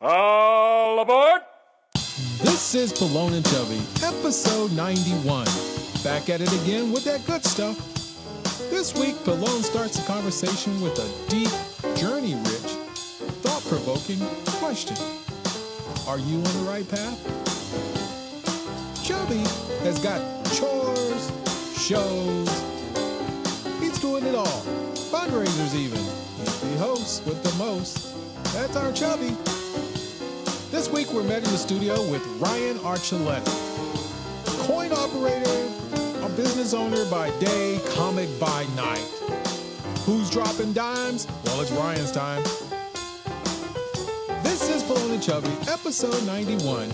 All aboard! This is Pelon and Chubby, episode 91. Back at it again with that good stuff. This week, Pelon starts the conversation with a deep, journey-rich, thought-provoking question. Are you on the right path? Chubby has got chores, shows. He's doing it all. Fundraisers even. He's the host with the most. That's our Chubby. This week we're met in the studio with Ryan Archuleta. Coin operator, a business owner by day, comic by night. Who's dropping dimes? Well, it's Ryan's time. This is Pelon and Chubby, episode 91.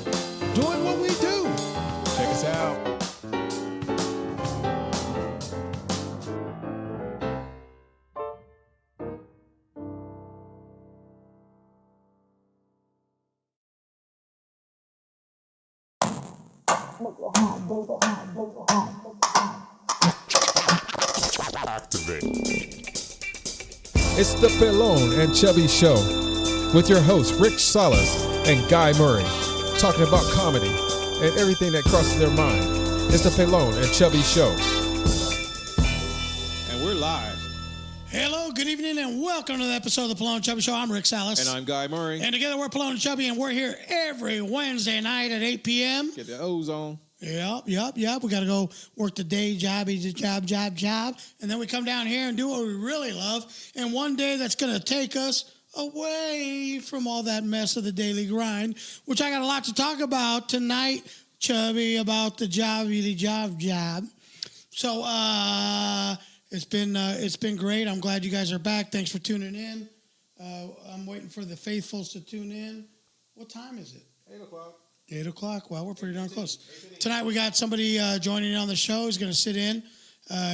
Doing what we do. Check us out. Activate. It's the Pelon and Chubby Show with your hosts Rick Salas and Guy Murray, talking about comedy and everything that crosses their mind. It's the Pelon and Chubby Show. And we're live. Hello, good evening, and welcome to the episode of the Pelon and Chubby Show. I'm Rick Salas. And I'm Guy Murray. And together we're Pelon and Chubby, and we're here every Wednesday night at 8 p.m. Get the O's on. Yep. We got to go work the day job, and then we come down here and do what we really love. And one day that's going to take us away from all that mess of the daily grind, which I got a lot to talk about tonight, Chubby, about the job. So it's been great. I'm glad you guys are back. Thanks for tuning in. I'm waiting for the faithfuls to tune in. What time is it? 8 o'clock. 8 o'clock. Well, we're pretty darn close. Tonight we got somebody joining in on the show. He's going to sit in.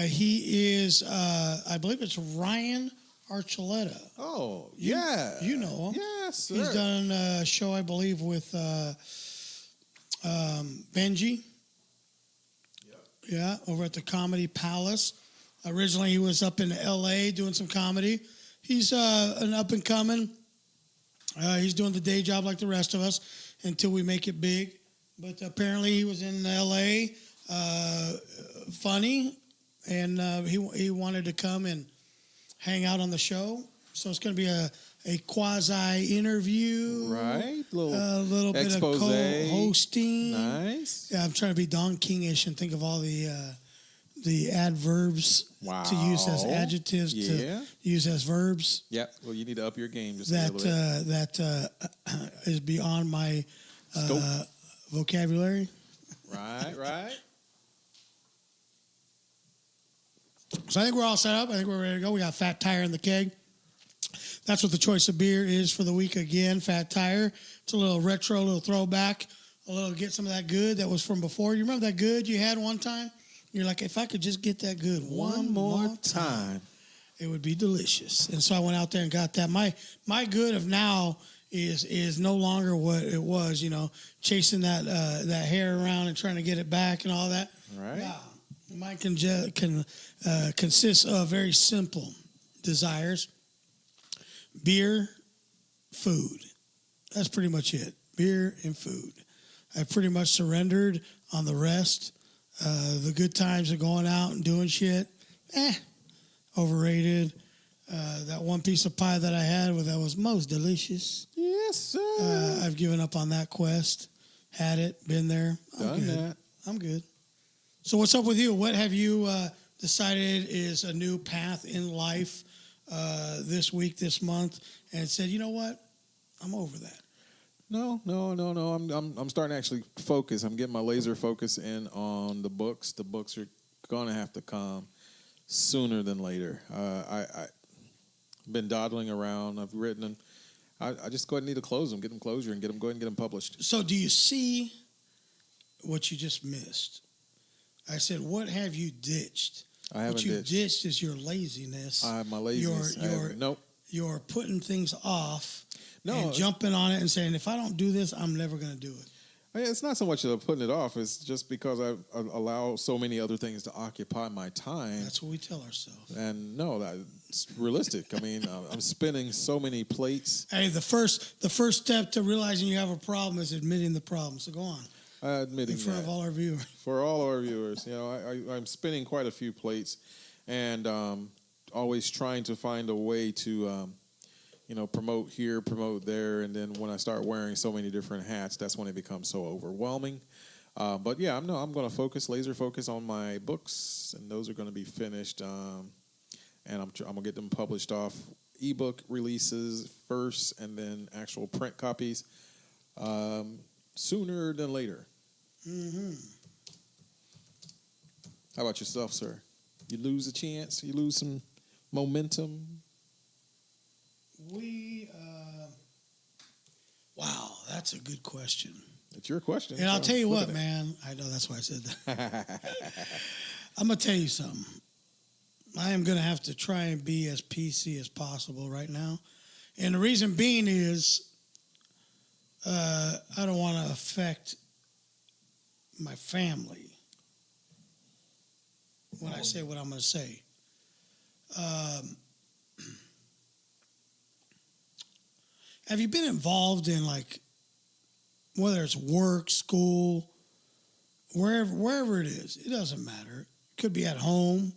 He is, I believe it's Ryan Archuleta. Oh, yeah. You know him. Yes, sir. He's done a show, I believe, with Benji. Yep. Yeah, over at the Comedy Palace. Originally, he was up in L.A. doing some comedy. He's an up-and-coming. He's doing the day job like the rest of us until we make it big. But apparently he was in L.A. Funny, and he wanted to come and hang out on the show. So it's going to be a quasi-interview. Right. A little bit of co-hosting. Nice. Yeah, I'm trying to be Don King-ish and think of all the adverbs to use as adjectives to use as verbs. Yeah. Well, you need to up your game just that a little bit. That is beyond my vocabulary. Right. So I think we're all set up. I think we're ready to go. We got Fat Tire in the keg. That's what the choice of beer is for the week again, Fat Tire. It's a little retro, a little throwback, a little get some of that good that was from before. You remember that good you had one time? You're like, if I could just get that good one more time, it would be delicious. And so I went out there and got that. My good of now is no longer what it was, chasing that hair around and trying to get it back and all that. Right. Mine consists of very simple desires: beer, food. That's pretty much it. Beer and food. I've pretty much surrendered on the rest. The good times of going out and doing shit, overrated. That one piece of pie that I had that was most delicious. Yes, sir. I've given up on that quest. Had it, been there. I'm good. So what's up with you? What have you decided is a new path in life this week, this month, and said, you know what? I'm over that. No. I'm starting to actually focus. I'm getting my laser focus in on the books. The books are going to have to come sooner than later. I've been dawdling around. I've written them. I just go ahead and need to close them, get them closure, and go ahead and get them published. So do you see what you just missed? I said, what have you ditched? I haven't ditched. What you ditched is your laziness. My laziness. Nope. You're putting things off. No, and jumping on it and saying, if I don't do this, I'm never going to do it. It's not so much that I'm putting it off. It's just because I allow so many other things to occupy my time. That's what we tell ourselves. And no, it's realistic. I mean, I'm spinning so many plates. Hey, the first step to realizing you have a problem is admitting the problem. So go on. Admitting In front that. of all our viewers. For all our viewers, I'm spinning quite a few plates, and always trying to find a way to, promote here, promote there, and then when I start wearing so many different hats, that's when it becomes so overwhelming. But yeah, I'm going to laser focus on my books, and those are going to be finished, and I'm going to get them published off ebook releases first, and then actual print copies sooner than later. Mm-hmm. How about yourself, sir? You lose a chance? You lose some momentum? Wow, that's a good question. It's your question. And I'll tell you what, man. I know that's why I said that. I'm going to tell you something. I am going to have to try and be as PC as possible right now. And the reason being is I don't want to affect my family when I say what I'm going to say. Have you been involved in, like, whether it's work, school, wherever it is? It doesn't matter. It could be at home,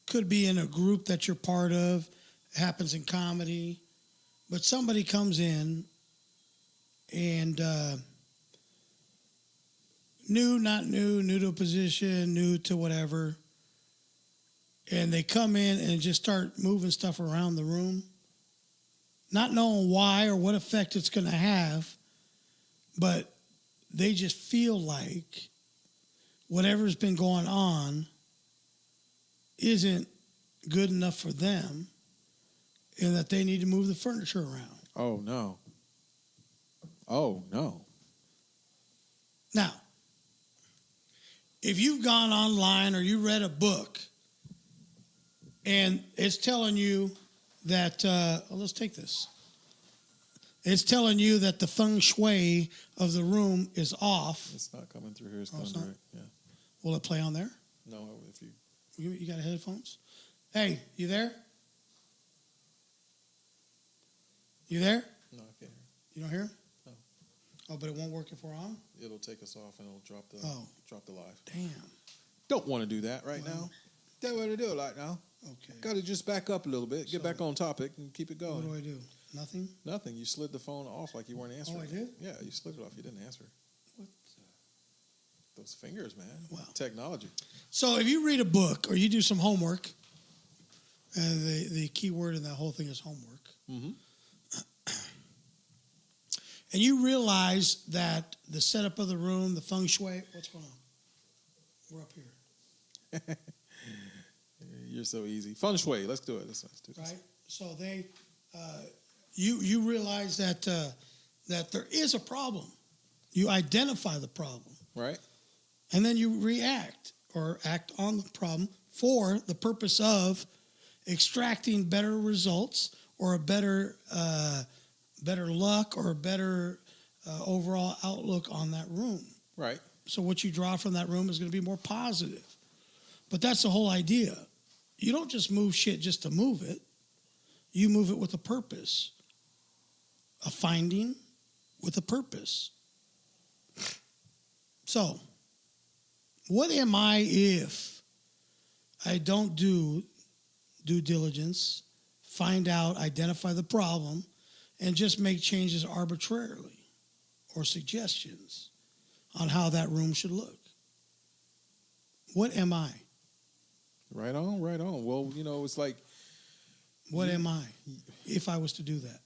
could be in a group that you're part of. It happens in comedy. But somebody comes in and new to a position, new to whatever, and they come in and just start moving stuff around the room, not knowing why or what effect it's going to have, but they just feel like whatever's been going on isn't good enough for them and that they need to move the furniture around. Oh, no. Oh, no. Now, if you've gone online or you read a book and it's telling you that, let's take this. It's telling you that the feng shui of the room is off. It's not coming through here. It's it's coming not? right. Yeah. Will it play on there? No, if you... You got headphones? Hey, you there? You there? No, I can't hear. You don't hear? No. Oh, but it won't work if we're on? It'll take us off and it'll drop the live. Damn. Don't want to do that right now. Don't want to do it right now. Okay. Got to just back up a little bit, get back on topic, and keep it going. What do I do? Nothing? Nothing. You slid the phone off like you weren't answering. Oh, I did? Yeah, you slid it off. You didn't answer. What? Those fingers, man. Wow. Technology. So if you read a book or you do some homework, and the key word in that whole thing is homework, Mm-hmm. and you realize that the setup of the room, the feng shui, what's going on? We're up here. You're so easy. Feng shui. Let's do it. Let's do this. Right? So they, you realize that that there is a problem. You identify the problem. Right? And then you react or act on the problem for the purpose of extracting better results or a better luck or a better overall outlook on that room. Right. So what you draw from that room is going to be more positive. But that's the whole idea. You don't just move shit just to move it. You move it with a purpose. A finding with a purpose. So, what am I if I don't do due diligence, find out, identify the problem, and just make changes arbitrarily or suggestions on how that room should look? What am I? Right on, right on. Well, it's like... What am I if I was to do that?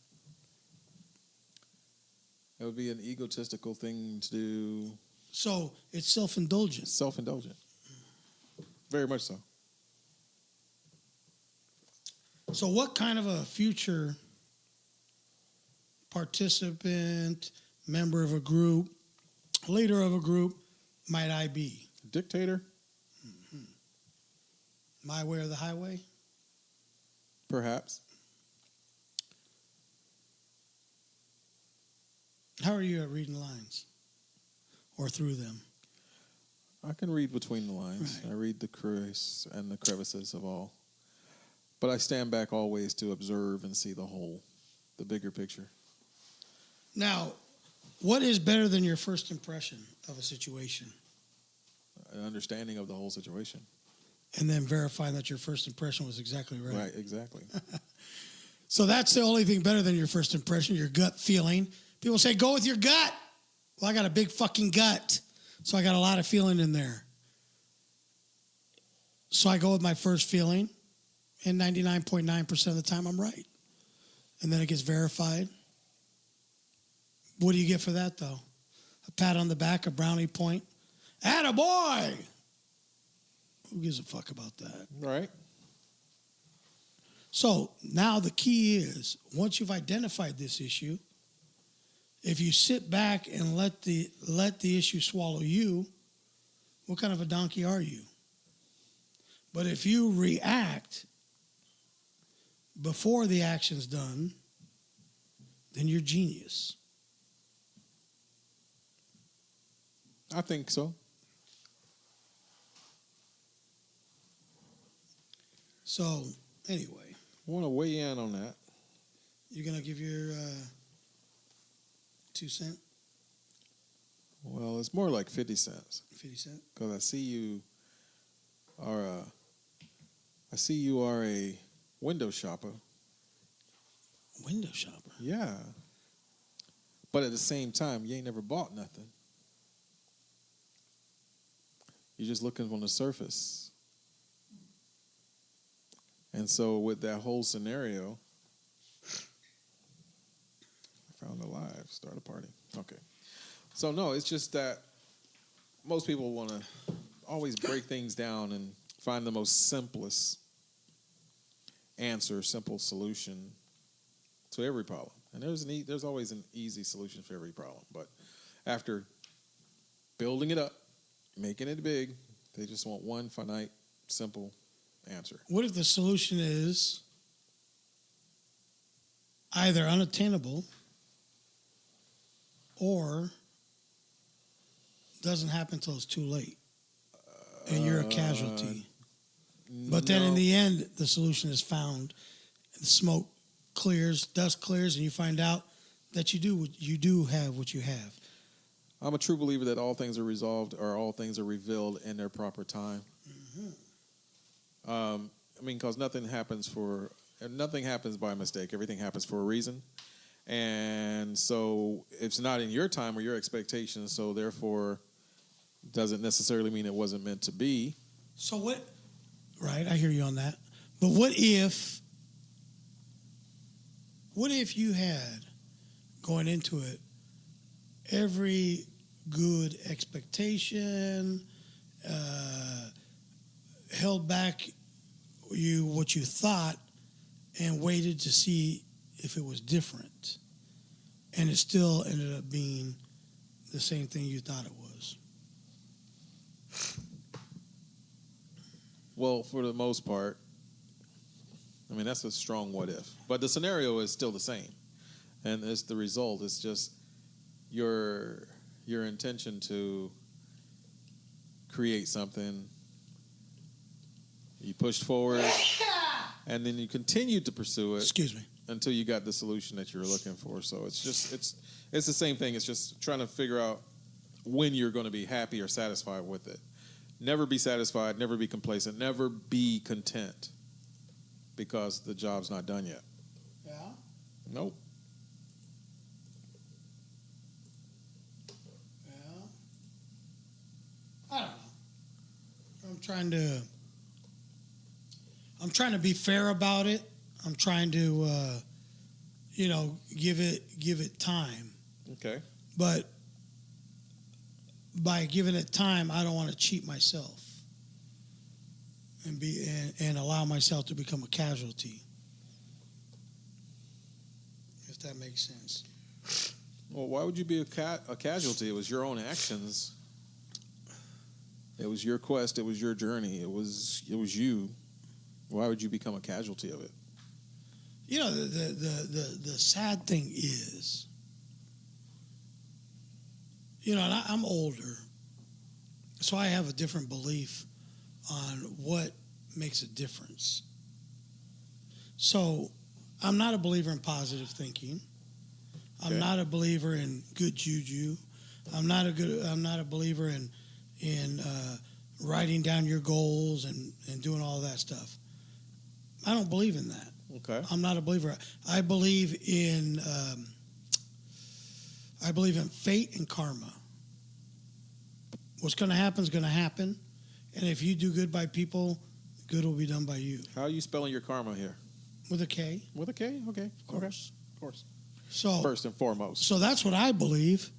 It would be an egotistical thing to do. So it's self-indulgent. Self-indulgent. Very much so. So what kind of a future participant, member of a group, leader of a group might I be? Dictator? Mm-hmm. My way or the highway? Perhaps. How are you at reading lines? Or through them? I can read between the lines. Right. I read the crevice and the crevices of all. But I stand back always to observe and see the bigger picture. Now, what is better than your first impression of a situation? An understanding of the whole situation. And then verifying that your first impression was exactly right. Right, exactly. So that's the only thing better than your first impression, your gut feeling. People say, go with your gut. Well, I got a big fucking gut. So I got a lot of feeling in there. So I go with my first feeling, and 99.9% of the time I'm right. And then it gets verified. What do you get for that, though? A pat on the back, a brownie point. Atta boy! Who gives a fuck about that? Right. So now the key is, once you've identified this issue, if you sit back and let the issue swallow you, what kind of a donkey are you? But if you react before the action's done, then you're genius. I think so. So, anyway. I want to weigh in on that. You're going to give your 2 cents? Well, it's more like 50 cents. 50 cents? Because I see you are a window shopper. Window shopper? Yeah. But at the same time, you ain't never bought nothing. You're just looking on the surface. And so with that whole scenario, I found a live, start a party. Okay. So no, it's just that most people want to always break things down and find the most simplest answer, simple solution to every problem. And there's always an easy solution for every problem. But after building it up, making it big, they just want one finite, simple answer. What if the solution is either unattainable or doesn't happen until it's too late and you're a casualty? But then in the end, the solution is found. The smoke clears, dust clears, and you find out that you do have what you have. I'm a true believer that all things are resolved or all things are revealed in their proper time. Mm-hmm. Because nothing happens by mistake. Everything happens for a reason. And so it's not in your time or your expectations, so therefore doesn't necessarily mean it wasn't meant to be. So what? Right, I hear you on that. But what if you had, going into it, every good expectation, held back what you thought and waited to see if it was different, and it still ended up being the same thing you thought it was? Well, for the most part, that's a strong what if. But the scenario is still the same. And it's the result. It's just your intention to create something. You pushed forward, and then you continued to pursue it. Excuse me. Until you got the solution that you were looking for. So it's the same thing. It's just trying to figure out when you're going to be happy or satisfied with it. Never be satisfied, never be complacent, never be content because the job's not done yet. Yeah? Nope. Yeah? I don't know. I'm trying to be fair about it. I'm trying to, give it time. Okay. But by giving it time, I don't want to cheat myself and allow myself to become a casualty. If that makes sense. Well, why would you be a casualty? It was your own actions. It was your quest. It was your journey. It was you. Why would you become a casualty of it? The sad thing is, and I'm older, so I have a different belief on what makes a difference. So I'm not a believer in positive thinking. I'm not a believer in good juju. I'm not a believer in writing down your goals and doing all that stuff. I don't believe in that. Okay. I'm not a believer. I believe in fate and karma. What's going to happen is going to happen, and if you do good by people, good will be done by you. How are you spelling your karma here? With a K. With a K? Okay. Of course. Okay. Of course. So First and foremost. So that's what I believe.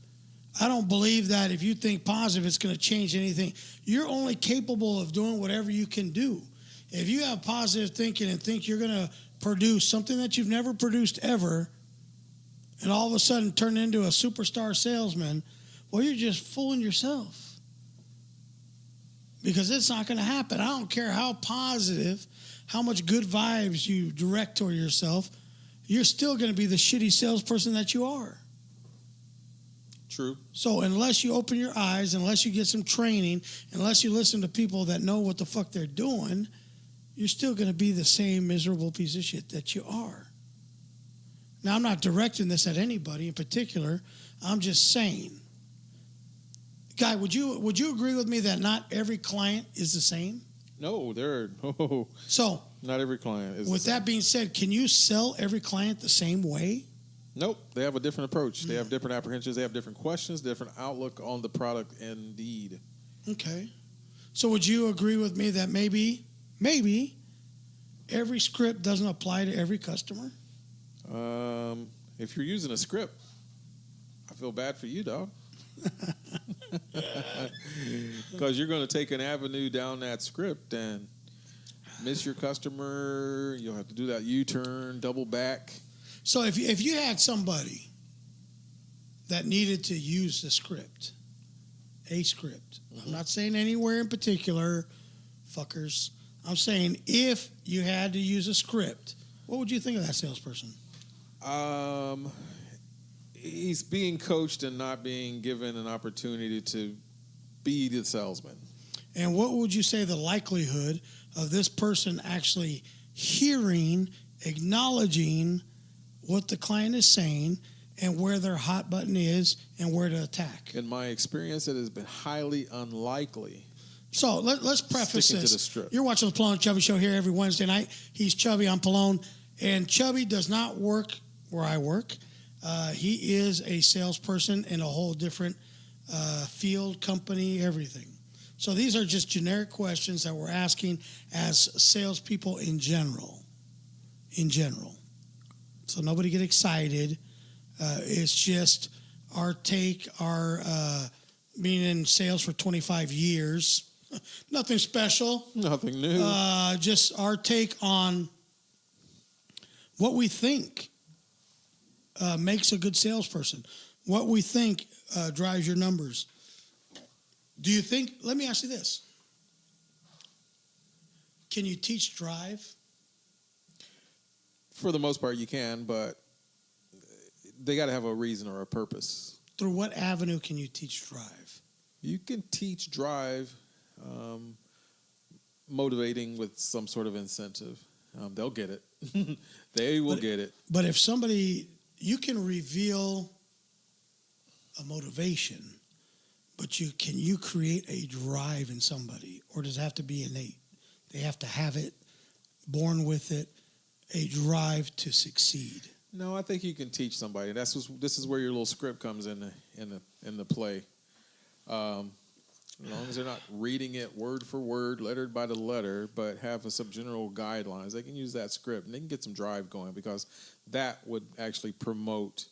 I don't believe that if you think positive, it's going to change anything. You're only capable of doing whatever you can do. If you have positive thinking and think you're going to produce something that you've never produced ever, and all of a sudden turn into a superstar salesman, well, you're just fooling yourself. Because it's not going to happen. I don't care how positive, how much good vibes you direct toward yourself, you're still going to be the shitty salesperson that you are. True. So unless you open your eyes, unless you get some training, unless you listen to people that know what the fuck they're doing, you're still going to be the same miserable piece of shit that you are. Now, I'm not directing this at anybody in particular. I'm just saying. Guy, would you agree with me that not every client is the same? No, So not every client is. With that being said, can you sell every client the same way? Nope. They have a different approach. They have different apprehensions. They have different questions, different outlook on the product indeed. Okay. So would you agree with me that maybe every script doesn't apply to every customer? If you're using a script, I feel bad for you, dog. Because you're going to take an avenue down that script and miss your customer. You'll have to do that U-turn, double back. So if you had somebody that needed to use the script, a script, I'm not saying anywhere in particular, fuckers. I'm saying if you had to use a script, what would you think of that salesperson? He's being coached and not being given an opportunity to be the salesman. And what would you say the likelihood of this person actually hearing, acknowledging what the client is saying and where their hot button is and where to attack? In my experience, it has been highly unlikely. So let's preface Sticking this. to the script. You're watching the Pelon and Chubby show here every Wednesday night. He's Chubby, I'm Pelon. And Chubby does not work where I work. He is a salesperson in a whole different field, company, everything. So these are just generic questions that we're asking as salespeople in general. In general. So nobody get excited. It's just our take, our being in sales for 25 years. Nothing special. Nothing new. Just our take on what we think makes a good salesperson. What we think drives your numbers. Do you think, let me ask you this. Can you teach drive? For the most part, you can, but they got to have a reason or a purpose. Through what avenue can you teach drive? You can teach drive, motivating with some sort of incentive. They'll get it. They will get it. But if somebody, you can reveal a motivation, but can you create a drive in somebody, or does it have to be innate? They have to have it, born with it, a drive to succeed. No, I think you can teach somebody. This is where your little script comes in the play. As long as they're not reading it word for word, letter by the letter, but have some general guidelines, they can use that script and they can get some drive going, because that would actually promote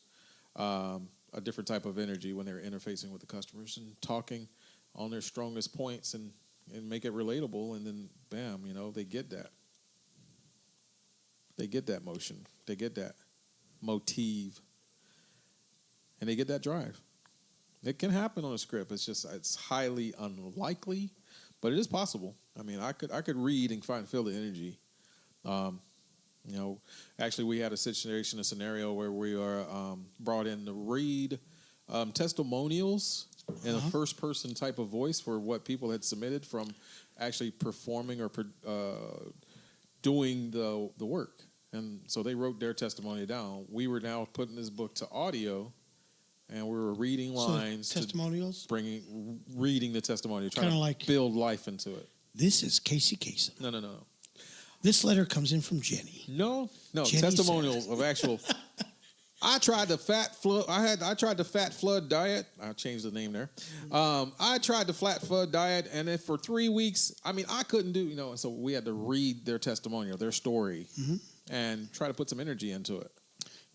a different type of energy when they're interfacing with the customers and talking on their strongest points and make it relatable. And then, bam, they get that. They get that motion. They get that motive. And they get that drive. It can happen on a script. It's highly unlikely, but it is possible. I mean, I could read and feel the energy. Actually, we had a scenario where we are brought in to read testimonials in a first-person type of voice for what people had submitted from actually performing or doing the work. And so they wrote their testimony down. We were now putting this book to audio, and we were reading lines, testimonials, reading the testimony, trying to like, build life into it. This is Casey Kasem. No. This letter comes in from Jenny. No. Jenny Testimonials of actual. I tried the fat flood. I tried the fat flood diet. I changed the name there. I tried the flat flood diet, and then for 3 weeks, I couldn't do. So we had to read their testimonial, their story, and try to put some energy into it.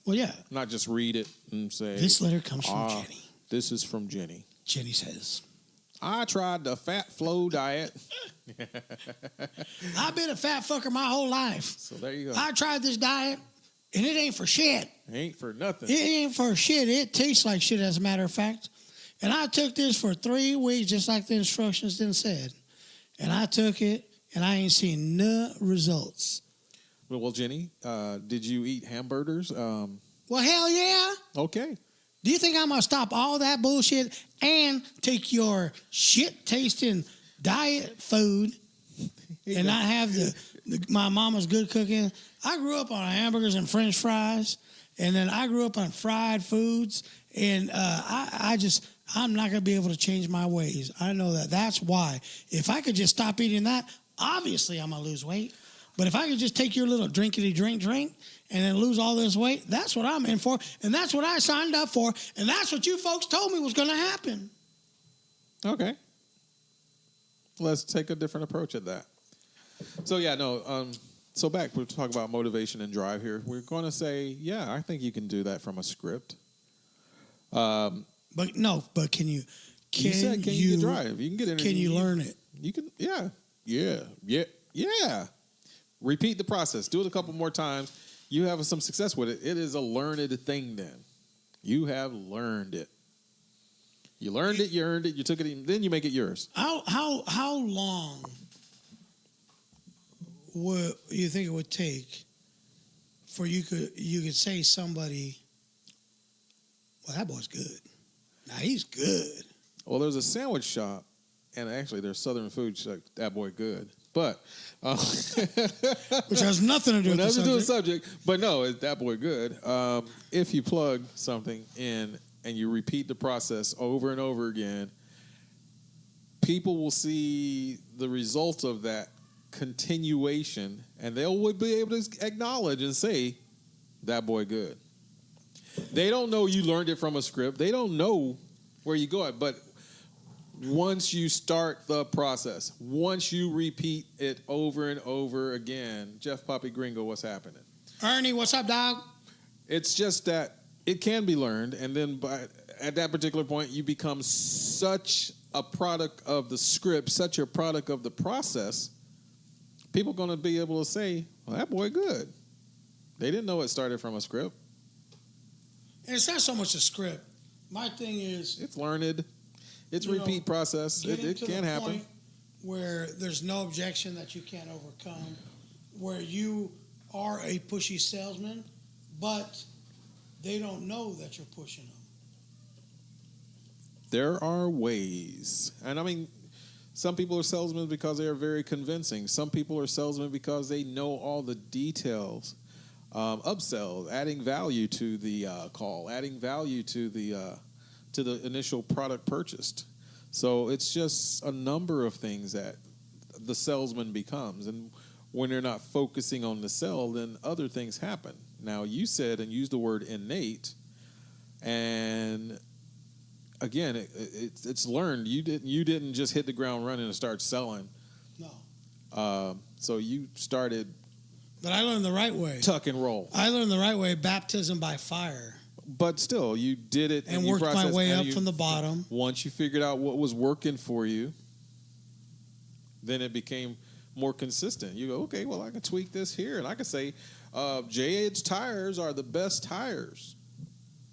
Well, yeah. Not just read it and say. This letter comes from Jenny. This is from Jenny. Jenny says, I tried the fat flow diet. I've been a fat fucker my whole life. So there you go. I tried this diet, and it ain't for shit. It ain't for nothing. It ain't for shit. It tastes like shit, as a matter of fact. And I took this for 3 weeks, just like the instructions then said. And I took it, and I ain't seen no results. Well, Jenny, did you eat hamburgers? Well, hell yeah. Okay. Do you think I'm going to stop all that bullshit and take your shit-tasting diet food and not have my mama's good cooking? I grew up on hamburgers and French fries, and then I grew up on fried foods, and I'm not going to be able to change my ways. I know that. That's why. If I could just stop eating that, obviously I'm going to lose weight. But if I could just take your little drinkity-drink and then lose all this weight, that's what I'm in for, and that's what I signed up for, and that's what you folks told me was going to happen. Okay. Let's take a different approach at that. So, so back, we're talking about motivation and drive here. We're going to say, yeah, I think you can do that from a script. But can you drive? You can get energy. Can you learn it? You can, yeah. Repeat the process. Do it a couple more times. You have some success with it. It is a learned thing then. You have learned it. You learned it, you earned it, you took it, and then you make it yours. How long would you think it would take for you could say somebody, well, that boy's good. Now he's good. Well, there's a sandwich shop, and actually there's Southern food shop, that boy good. But which has nothing to do with the subject. But no, it's that boy good. If you plug something in and you repeat the process over and over again, people will see the result of that continuation, and they would be able to acknowledge and say, that boy good. They don't know you learned it from a script. They don't know where you go at, but once you start the process, once you repeat it over and over again, Jeff Poppy Gringo, what's happening? Ernie, what's up, dog? It's just that it can be learned, and then at that particular point, you become such a product of the script, such a product of the process, people are going to be able to say, well, that boy good. They didn't know it started from a script. And it's not so much a script. My thing is, it's learned. It's repeat process. It can happen. Point where there's no objection that you can't overcome, where you are a pushy salesman, but they don't know that you're pushing them. There are ways. And I mean, some people are salesmen because they are very convincing. Some people are salesmen because they know all the details. Upsell, adding value to the call, adding value to the initial product purchased. So it's just a number of things that the salesman becomes. And when they're not focusing on the sell, then other things happen. Now, you said and used the word innate, and again, it's learned. You didn't just hit the ground running and start selling. No. So you started. But I learned the right way. Tuck and roll. I learned the right way, baptism by fire. But still, you did it. And worked my way up from the bottom. Once you figured out what was working for you, then it became more consistent. You go, okay, well, I can tweak this here. And I can say, J-Edge tires are the best tires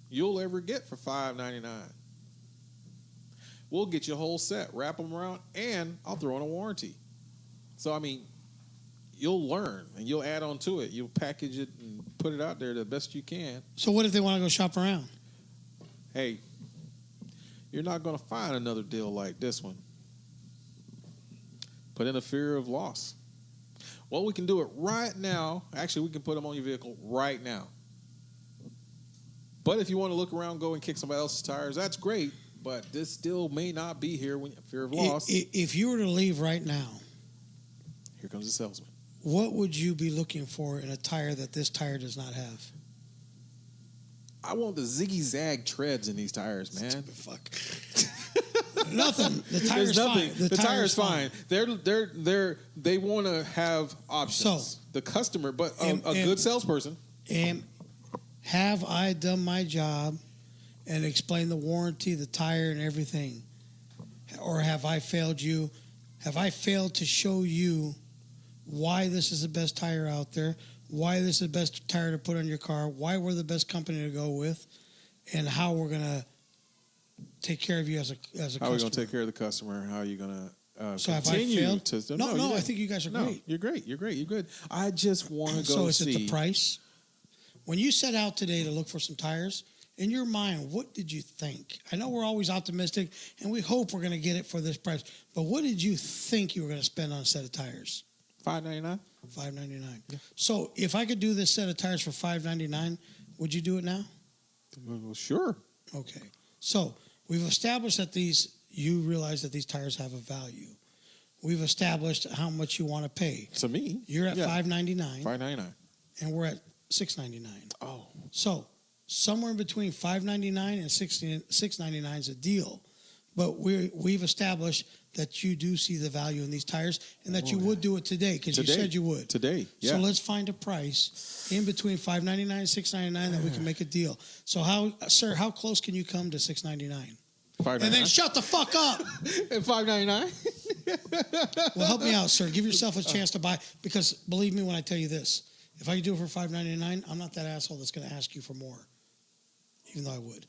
you'll ever get for $5.99. We'll get you a whole set, wrap them around, and I'll throw in a warranty. So, I mean, you'll learn, and you'll add on to it. You'll package it and put it out there the best you can. So what if they want to go shop around? Hey, you're not going to find another deal like this one. Put in a fear of loss. Well, we can do it right now. Actually, we can put them on your vehicle right now. But if you want to look around, go and kick somebody else's tires, that's great. But this still may not be here when fear of loss. If you were to leave right now, Here comes the salesman. what would you be looking for in a tire that this tire does not have? I want the ziggy-zag treads in these tires, man. Fuck. Nothing. The There's tire's nothing. fine. The tire's fine. They want to have options. So, the customer, but a and- good salesperson. And have I done my job and explained the warranty, the tire, and everything? Or have I failed you? Have I failed to show you why this is the best tire out there, why this is the best tire to put on your car, why we're the best company to go with, and how we're going to take care of you as a customer? How are we going to take care of the customer? How are you going to So have I continue failed? to... No, you didn't. I think you guys are No, great. you're great. You're great. You're good. I just want to go So is see... it the price? When you set out today to look for some tires, in your mind, what did you think? I know we're always optimistic, and we hope we're going to get it for this price. But what did you think you were going to spend on a set of tires? $5.99? $5.99. Yeah. So if I could do this set of tires for $5.99, would you do it now? Well, sure. Okay. So we've established that you realize that these tires have a value. We've established how much you want to pay. To me. You're at $5.99, $5.99. and we're at $6.99. Oh. So somewhere in between $5.99 and $6.99 is a deal. But we've established that you do see the value in these tires and that you would do it today because you said you would. Today, yeah. So let's find a price in between $5.99 and $6.99 that we can make a deal. So how close can you come to $6.99? $5.99. And then shut the fuck up. And $5.99. Well, help me out, sir. Give yourself a chance to buy, because believe me when I tell you this, if I could do it for $5.99, I'm not that asshole that's going to ask you for more, even though I would.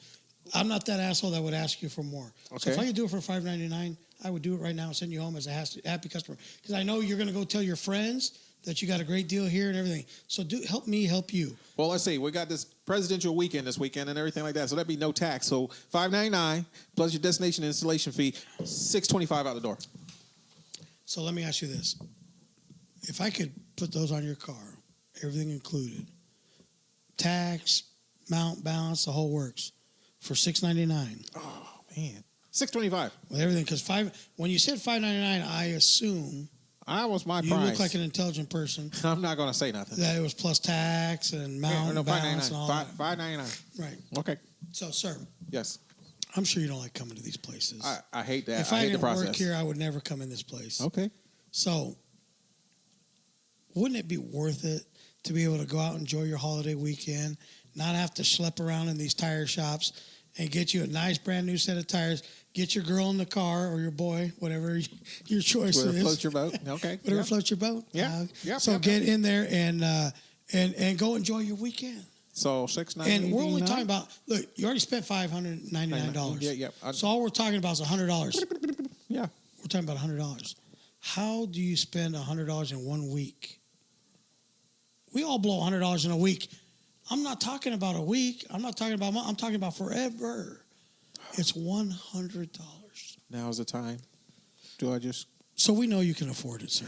I'm not that asshole that would ask you for more. Okay. So if I could do it for $5.99, I would do it right now and send you home as a happy customer, because I know you're going to go tell your friends that you got a great deal here and everything. So help me help you. Well, let's see. We got this presidential weekend this weekend and everything like that, so that'd be no tax. So $5.99 plus your destination installation fee, $6.25 out the door. So let me ask you this. If I could put those on your car, everything included, tax, mount, balance, the whole works, for $6.99. Oh, man. $6.25. With everything, because when you said $5.99, I assume that was my you price. look like an intelligent person. I'm not going to say nothing. That it was plus tax and mount, no, balance, and all that. $5.99. Right. Okay. So, sir, Yes. I'm sure you don't like coming to these places. I hate that. If I I hate the didn't process. work here, I would never come in this place. Okay. So, wouldn't it be worth it to be able to go out and enjoy your holiday weekend, not have to schlep around in these tire shops, and get you a nice brand new set of tires, get your girl in the car or your boy, whatever your choice Whatever is. floats your boat. Okay. Whatever Yeah. floats your boat. Yeah. So get in there and go enjoy your weekend. So $6.99. And we're only talking about, look, you already spent $599. Yeah. So all we're talking about is $100. Yeah. We're talking about $100. How do you spend $100 in 1 week? We all blow $100 in a week. I'm not talking about a week. I'm not talking about month. I'm talking about forever. It's $100. Now's the time. Do I just... So we know you can afford it, sir.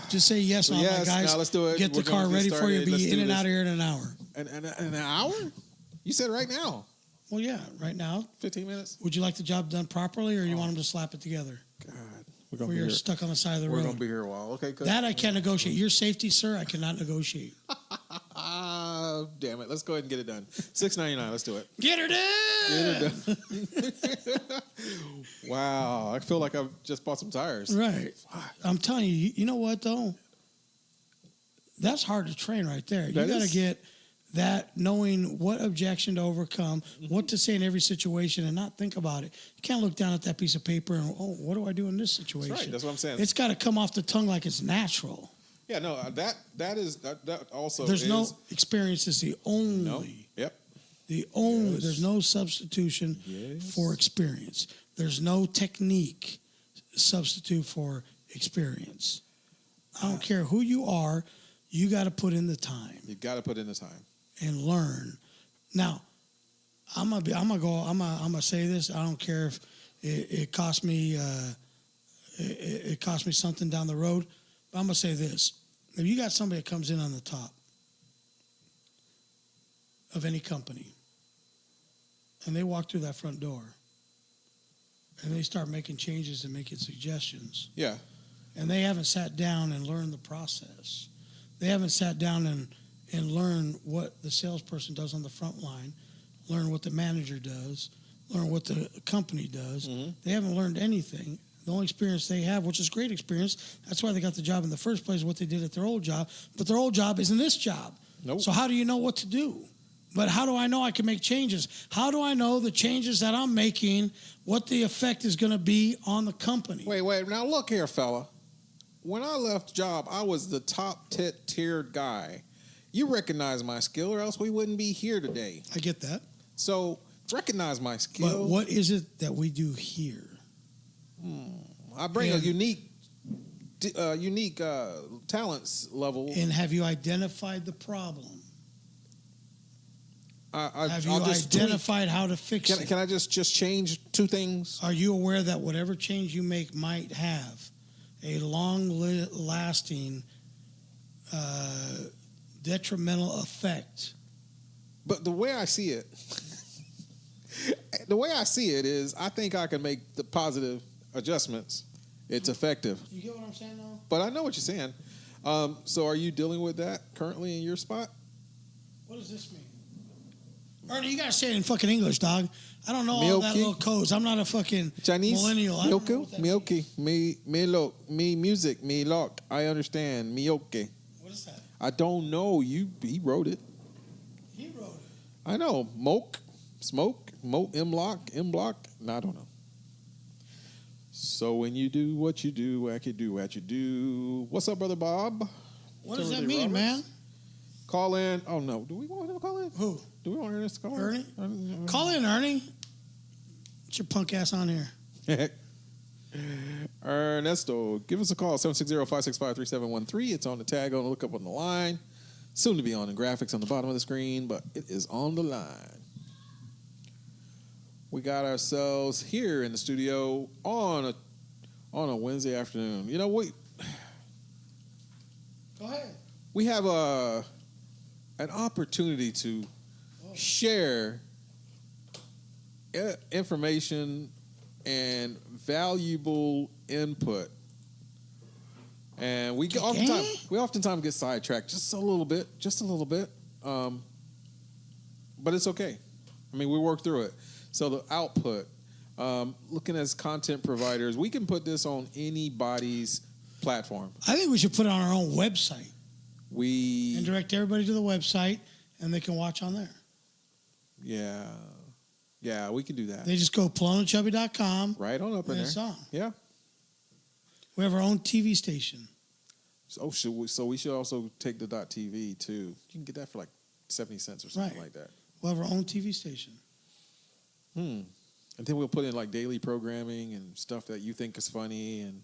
Just say yes, all Yes, my guys. now let's do it. Get the We're gonna car get ready for you. started. Let's Be do in and this. out of here in an hour. An hour? You said right now. Well, yeah, right now. 15 minutes? Would you like the job done properly, or you want them to slap it together? God. We're Or you're stuck on the side of the We're road? going to be here a while. Okay, good. That I can't negotiate. Your safety, sir, I cannot negotiate. Damn it. Let's go ahead and get it done. $6.99. Let's do it. Get her done! Get it done. Wow. I feel like I've just bought some tires. Right. I'm telling you, you know what, though? That's hard to train right there. You That got to is. get that, knowing what objection to overcome, what to say in every situation, and not think about it. You can't look down at that piece of paper and, oh, what do I do in this situation? That's right. That's what I'm saying. It's got to come off the tongue like it's natural. Yeah, no, that also There's is... no experience is the only. No. Yep. The only. Yes. There's no substitution for experience. There's no technique substitute for experience. I don't care who you are. You got to put in the time You got to put in the time. and learn. Now, I'm gonna say this. I don't care if it cost me it cost me something down the road. But I'm gonna say this: if you got somebody that comes in on the top of any company and they walk through that front door and they start making changes and making suggestions. Yeah. And they haven't sat down and learned the process. They haven't sat down and learned what the salesperson does on the front line, learn what the manager does, learn what the company does. Mm-hmm. They haven't learned anything. The only experience they have, which is great experience, that's why they got the job in the first place, what they did at their old job. But their old job isn't this job. Nope. So how do you know what to do? But how do I know I can make changes? How do I know the changes that I'm making, what the effect is going to be on the company? Wait. Now, look here, fella. When I left job, I was the top tiered guy. You recognize my skill, or else we wouldn't be here today. I get that. So recognize my skill. But what is it that we do here? I bring a unique talents level. And have you identified the problem? Have you just identified how to fix it? Can I just change two things? Are you aware that whatever change you make might have a long-lasting detrimental effect? But the way I see it, is I think I can make the positive adjustments. It's effective. You get what I'm saying, though? But I know what you're saying. So are you dealing with that currently in your spot? What does this mean? Ernie, you got to say it in fucking English, dog. I don't know all that little codes. I'm not a fucking Chinese millennial. Milky, me music, me lock. I understand. Miyoke. What is that? I don't know. He wrote it. He wrote it. I know. Smoke, M-block. No, I don't know. So when you do what you do, what you do. What's up, Brother Bob? What does that mean, man? Call in. Oh, no. Do we want him to call in? Who? Do we want Ernest to call Ernie? in? Call in, Ernie. Get your punk ass on here. Ernesto, give us a call, 760-565-3713. It's on the tag, on the look up on the line. Soon to be on the graphics on the bottom of the screen, but it is on the line. We got ourselves here in the studio on a Wednesday afternoon. You know, Go ahead. We have an opportunity to share information and valuable input, and we oftentimes get sidetracked just a little bit, but it's okay. I mean, we work through it. So the output, looking as content providers, we can put this on anybody's platform. I think we should put it on our own website. And direct everybody to the website, and they can watch on there. Yeah, we can do that. They just go pelonandchubby.com. Right on up in there. It's on. Yeah. We have our own TV station. So we should also take the .tv too. You can get that for like 70 cents or something like that. We'll have our own TV station. And then we'll put in like daily programming and stuff that you think is funny, and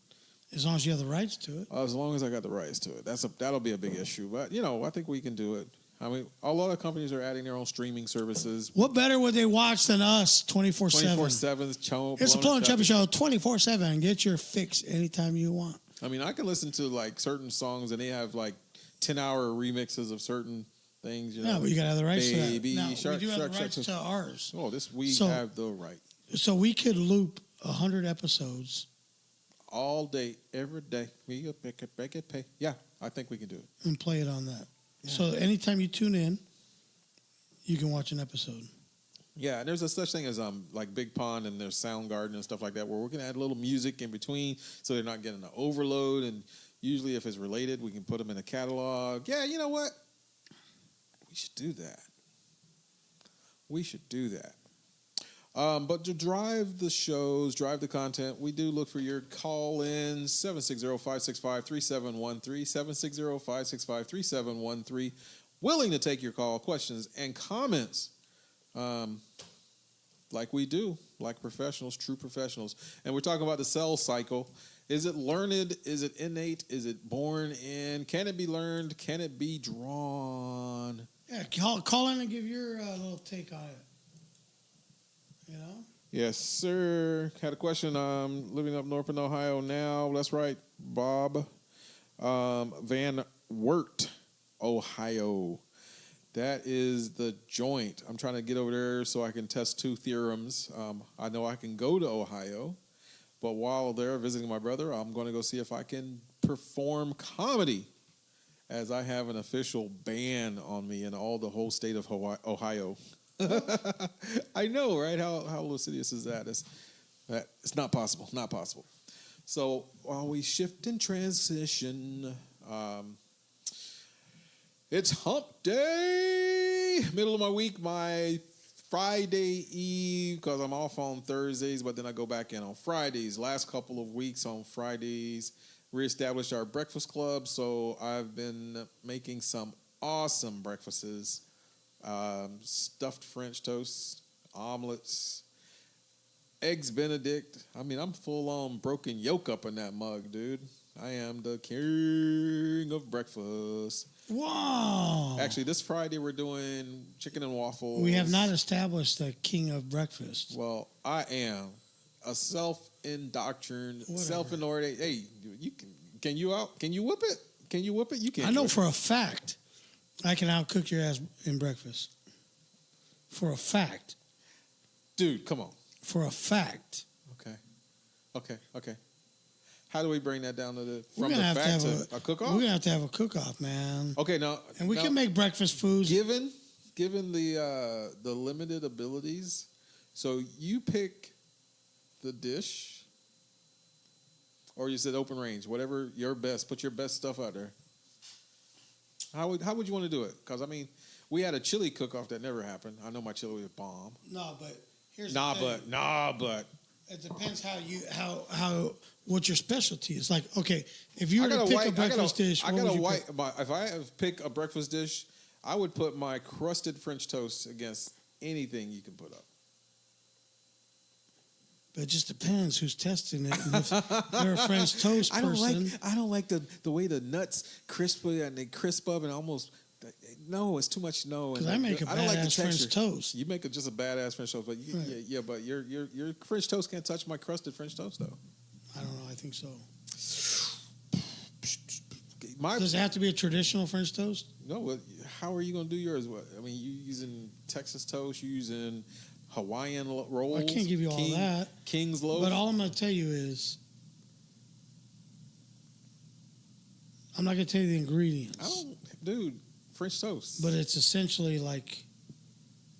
as long as you have the rights to it. As long as I got the rights to it. That'll be a big issue. But, I think we can do it. I mean, a lot of companies are adding their own streaming services. What better would they watch than us 24/7? 24/7. It's the Pelon and Chubby Show 24/7. Get your fix anytime you want. I mean, I can listen to like certain songs, and they have like 10-hour remixes of certain things. Yeah, but you got to have the rights to that. Baby Shark, we do have the rights to ours. Oh, we have the right. So we could loop 100 episodes. All day, every day. We make it pay. Yeah, I think we can do it. And play it on that. Yeah. So anytime you tune in, you can watch an episode. Yeah, and there's a such thing as like Big Pond, and there's Soundgarden and stuff like that, where we're going to add a little music in between so they're not getting an overload. And usually if it's related, we can put them in a catalog. Yeah, you know what? We should do that. But to drive the shows, drive the content, we do look for your call-ins, 760-565-3713, 760-565-3713. Willing to take your call, questions, and comments like we do, like professionals, true professionals. And we're talking about the sales cycle. Is it learned? Is it innate? Is it born in? Can it be learned? Can it be drawn? Yeah, call in and give your little take on it. You know? Yes, sir. Had a question. Living up north in Ohio now. That's right, Bob. Van Wirt, Ohio. That is the joint. I'm trying to get over there so I can test 2 theorems. I know I can go to Ohio, but while there visiting my brother, I'm going to go see if I can perform comedy, as I have an official ban on me in the whole state of Ohio. I know, right? How lascivious is that? It's not possible. Not possible. So while we shift and transition, it's hump day, middle of my week, my Friday Eve, because I'm off on Thursdays, but then I go back in on Fridays. Last couple of weeks on Fridays, reestablished our breakfast club, so I've been making some awesome breakfasts. Stuffed French toast, omelets, eggs Benedict. I mean, I'm full on broken yolk up in that mug, dude. I am the king of breakfast. Wow. Actually, this Friday we're doing chicken and waffles. We have not established the king of breakfast. Well, I am a self-indoctrined, self-inordinated. Hey, can you whip it? Can you whip it? You can't. I know for a fact I can outcook your ass in breakfast. For a fact. Dude, come on. For a fact. Okay. How do we bring that down to We're gonna have to have a cook-off? We're gonna have to have a cook-off, man. Okay, now and we can make breakfast foods. Given the limited abilities, so you pick the dish, or you said open range, whatever your best. Put your best stuff out there. How would you want to do it? Because I mean, we had a chili cook-off that never happened. I know my chili was bomb. No, but here's the thing. but it depends how what your specialty is. Like, okay, if you were to pick a breakfast dish, if I pick a breakfast dish, I would put my crusted French toast against anything you can put up. But it just depends who's testing it. And if they're a French toast person. I don't like the way the nuts crisp and they crisp up and almost. No, it's too much. No, because I make a badass French toast. You make just a badass French toast, but right. But your French toast can't touch my crusted French toast, though. I don't know. I think so. Does it have to be a traditional French toast? No. How are you going to do yours? What I mean, you using Texas toast? You using Hawaiian rolls? I can't give you all that. King's loaf. But all I'm going to tell you is, I'm not going to tell you the ingredients. Dude. French toast. But it's essentially like,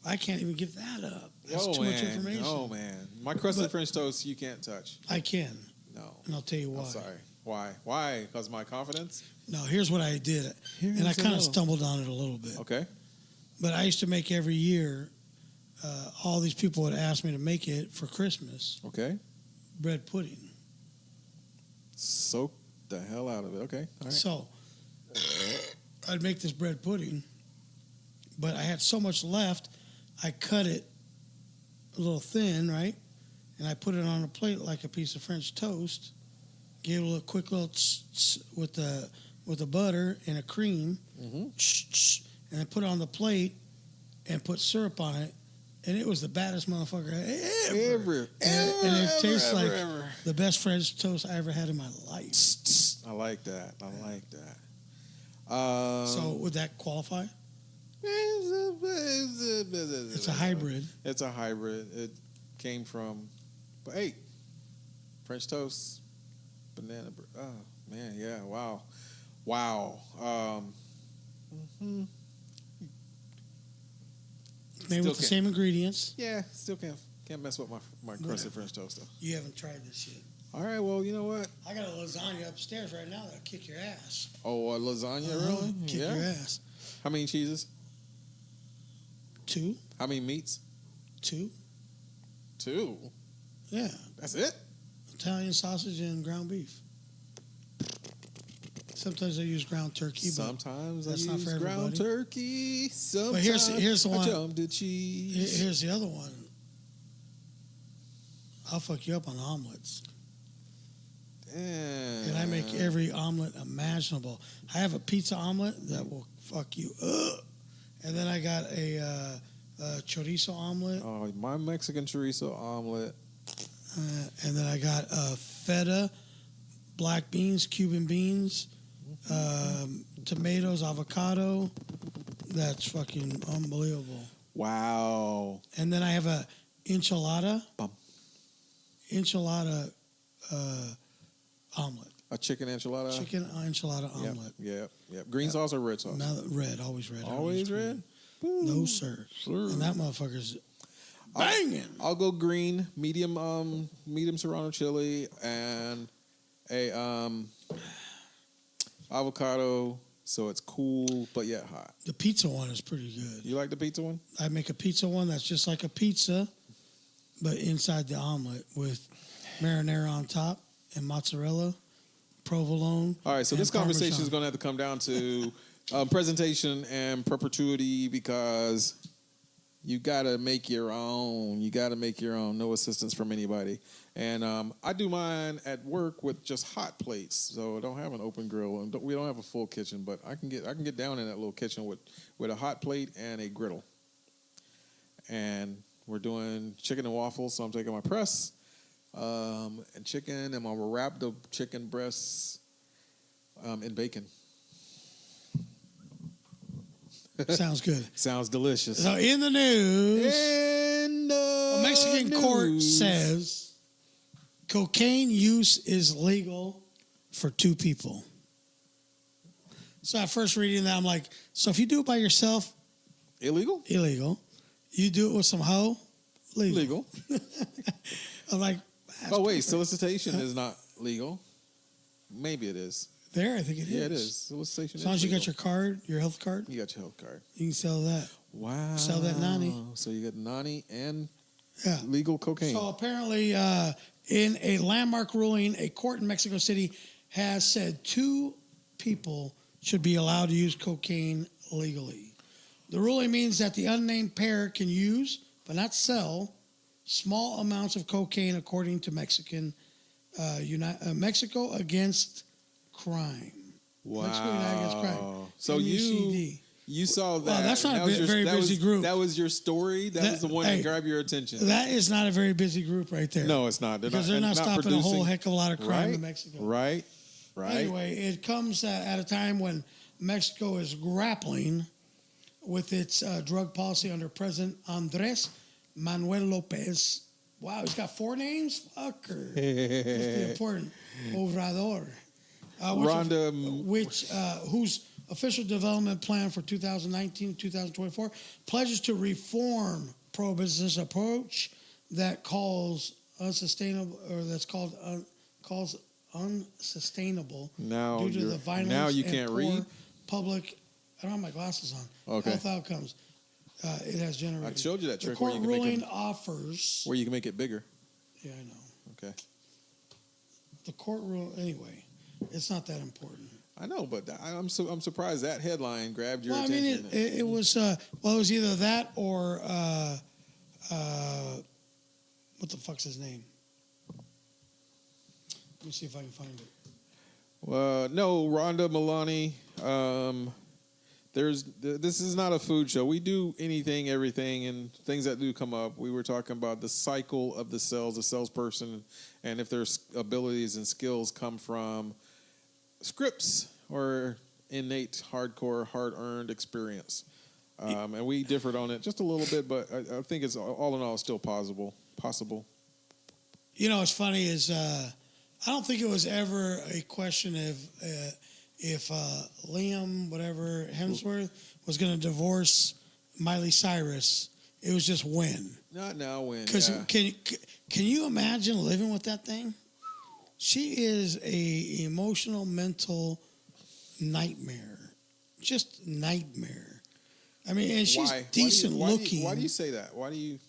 I can't even give that up. That's too much information. Oh, man. My crusted French toast, you can't touch. I can. No. And I'll tell you why. I'm sorry. Why? Why? Because of my confidence? No, here's what I did. And I kind of stumbled on it a little bit. Okay. But I used to make every year, all these people would ask me to make it for Christmas. Okay. Bread pudding. Soak the hell out of it. Okay. All right. So I'd make this bread pudding, but I had so much left, I cut it a little thin, right? And I put it on a plate like a piece of French toast, gave it a quick little with the butter and a cream, and I put it on the plate and put syrup on it, and it was the baddest motherfucker ever. And it tastes like the best French toast I ever had in my life. I like that. So would that qualify? It's a hybrid. It's a hybrid. It came from, but hey, French toast, banana bread. Oh man, yeah, wow. Made with the same ingredients. Yeah, still can't mess with my crusted French toast though. You haven't tried this shit. All right, well, you know what? I got a lasagna upstairs right now that'll kick your ass. Oh, a lasagna, really? Kick your ass. How many cheeses? 2. How many meats? 2. 2? Yeah. That's it? Italian sausage and ground beef. Sometimes I use ground turkey. Sometimes that's I not use for ground everybody. turkey. Sometimes but here's the one. I jump to cheese. Here's the other one. I'll fuck you up on omelets. And I make every omelet imaginable. I have a pizza omelet that will fuck you up. And then I got a chorizo omelet. Oh, my Mexican chorizo omelet. And then I got feta, black beans, Cuban beans, tomatoes, avocado. That's fucking unbelievable. Wow. And then I have a enchilada. Bum. Enchilada omelet. A chicken enchilada. Chicken enchilada omelet. Yep. Green sauce or red sauce? Now, red, always red. Always red? No, sir. And that motherfucker's banging. I'll go green, medium serrano chili, and a avocado, so it's cool but yet hot. The pizza one is pretty good. You like the pizza one? I make a pizza one that's just like a pizza, but inside the omelet with marinara on top and mozzarella, provolone. All right, so this conversation Parmesan. is going to have to come down to presentation and perpetuity because you got to make your own. You got to make your own. No assistance from anybody. And I do mine at work with just hot plates, so I don't have an open grill and we don't have a full kitchen. But I can get down in that little kitchen with a hot plate and a griddle. And we're doing chicken and waffles, so I'm taking my press and chicken, and I'm gonna wrap the chicken breasts in bacon. Sounds good. Sounds delicious. So in the news, a a Mexican court says cocaine use is legal for 2 people. So at first reading that, I'm like, so if you do it by yourself, illegal. You do it with some hoe, legal. I'm like, oh wait, solicitation is not legal. Maybe it is. there, I think it is. Yeah, it is. Solicitation. As long as you got your card, your health card, you got your health card. you can sell that. Wow. Sell that nani. So you got nani and Yeah. legal cocaine. So apparently, in a landmark ruling, a court in Mexico City has said 2 people should be allowed to use cocaine legally. The ruling means that the unnamed pair can use, but not sell, small amounts of cocaine according to Mexico Against Crime. Wow. Mexico United Against Crime. So MUCD. you saw that. Well, that's not a very busy group. That was your story. That was the one that grabbed your attention. That is not a very busy group right there. No, it's not. They're not stopping producing, a whole heck of a lot of crime in Mexico. Right. Anyway, it comes at a time when Mexico is grappling with its drug policy under President Andres Manuel Lopez. Wow, he's got 4 names? Fucker. Must be important. Obrador. Whose official development plan for 2019 to 2024 pledges to reform pro-business approach that calls unsustainable, or that's calls unsustainable now due to the violence now you and can't poor read. public. I don't have my glasses on. Okay. Health outcomes. It has generated. I showed you that The trick court where you can ruling make offers. where you can make it bigger. Yeah, I know. Okay. The court rule. Anyway, it's not that important. I know, but I'm surprised that headline grabbed your Well, I attention. mean, it was. It was either that or what the fuck's his name? Let me see if I can find it. No, Rhonda Milani. This is not a food show. We do anything, everything, and things that do come up. We were talking about the cycle of the salesperson, and if their abilities and skills come from scripts or innate, hardcore, hard-earned experience. And we differed on it just a little bit, but I think it's all in all still possible. You know, what's funny is I don't think it was ever a question of if Liam, whatever, Hemsworth, was going to divorce Miley Cyrus. It was just when. Not now, when. Because Yeah. can you imagine living with that thing? She is a emotional, mental nightmare. Just nightmare. I mean, and she's decent looking. Why do you say that? Why do you?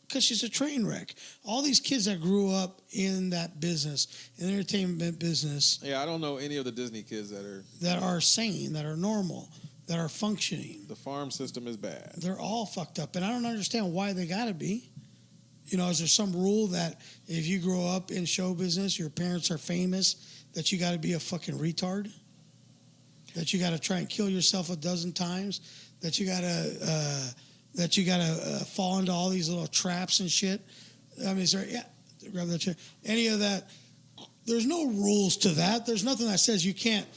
Because she's a train wreck. All these kids that grew up in that business, in the entertainment business. Yeah, I don't know any of the Disney kids that are sane, that are normal, that are functioning. The farm system is bad. They're all fucked up, and I don't understand why they got to be. You know, is there some rule that if you grow up in show business, your parents are famous, that you got to be a fucking retard? That you got to try and kill yourself a dozen times? That you got to fall into all these little traps and shit? I mean, is there, grab that chair. Any of that? There's no rules to that. There's nothing that says you can't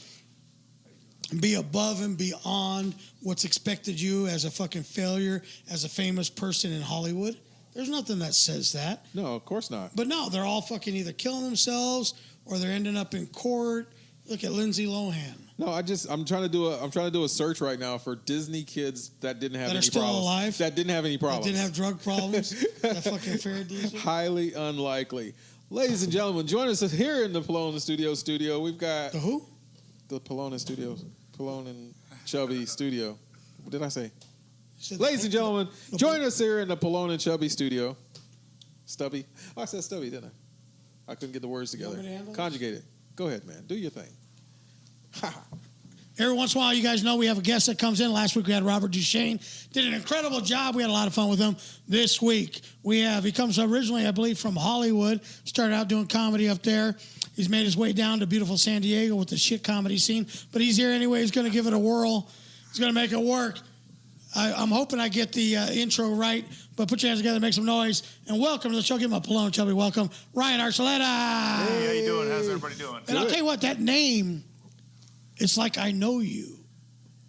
be above and beyond what's expected you as a fucking failure, as a famous person in Hollywood. There's nothing that says that. No, of course not. But no, they're all fucking either killing themselves or they're ending up in court. Look at Lindsay Lohan. No, I'm trying to do a search right now for Disney kids that didn't have That any are still problems. alive? That didn't have any problems. That didn't have drug problems. That fucking fair diesel. Highly unlikely. Ladies and gentlemen, join us here in the Pelon studio. We've got The who? the Pelon studio. Pelon and Chubby studio. What did I say? Said Ladies the- and gentlemen, the- join us here in the Pelon and Chubby studio. Stubby. Oh, I said Stubby, didn't I? I couldn't get the words together. want me to handle this? Conjugate it. Go ahead, man. Do your thing. Every once in a while, you guys know we have a guest that comes in. Last week we had Robert Duchesne. Did an incredible job. We had a lot of fun with him. This week he comes originally, I believe, from Hollywood. Started out doing comedy up there. He's made his way down to beautiful San Diego with the shit comedy scene. But he's here anyway. He's going to give it a whirl. He's going to make it work. I'm hoping I get the intro right. But put your hands together, make some noise, and welcome to the show. Give him a Pelon, Chubby. Welcome, Ryan Archuleta. Hey, how you doing? How's everybody doing? And I'll tell you what, that name, it's like I know you.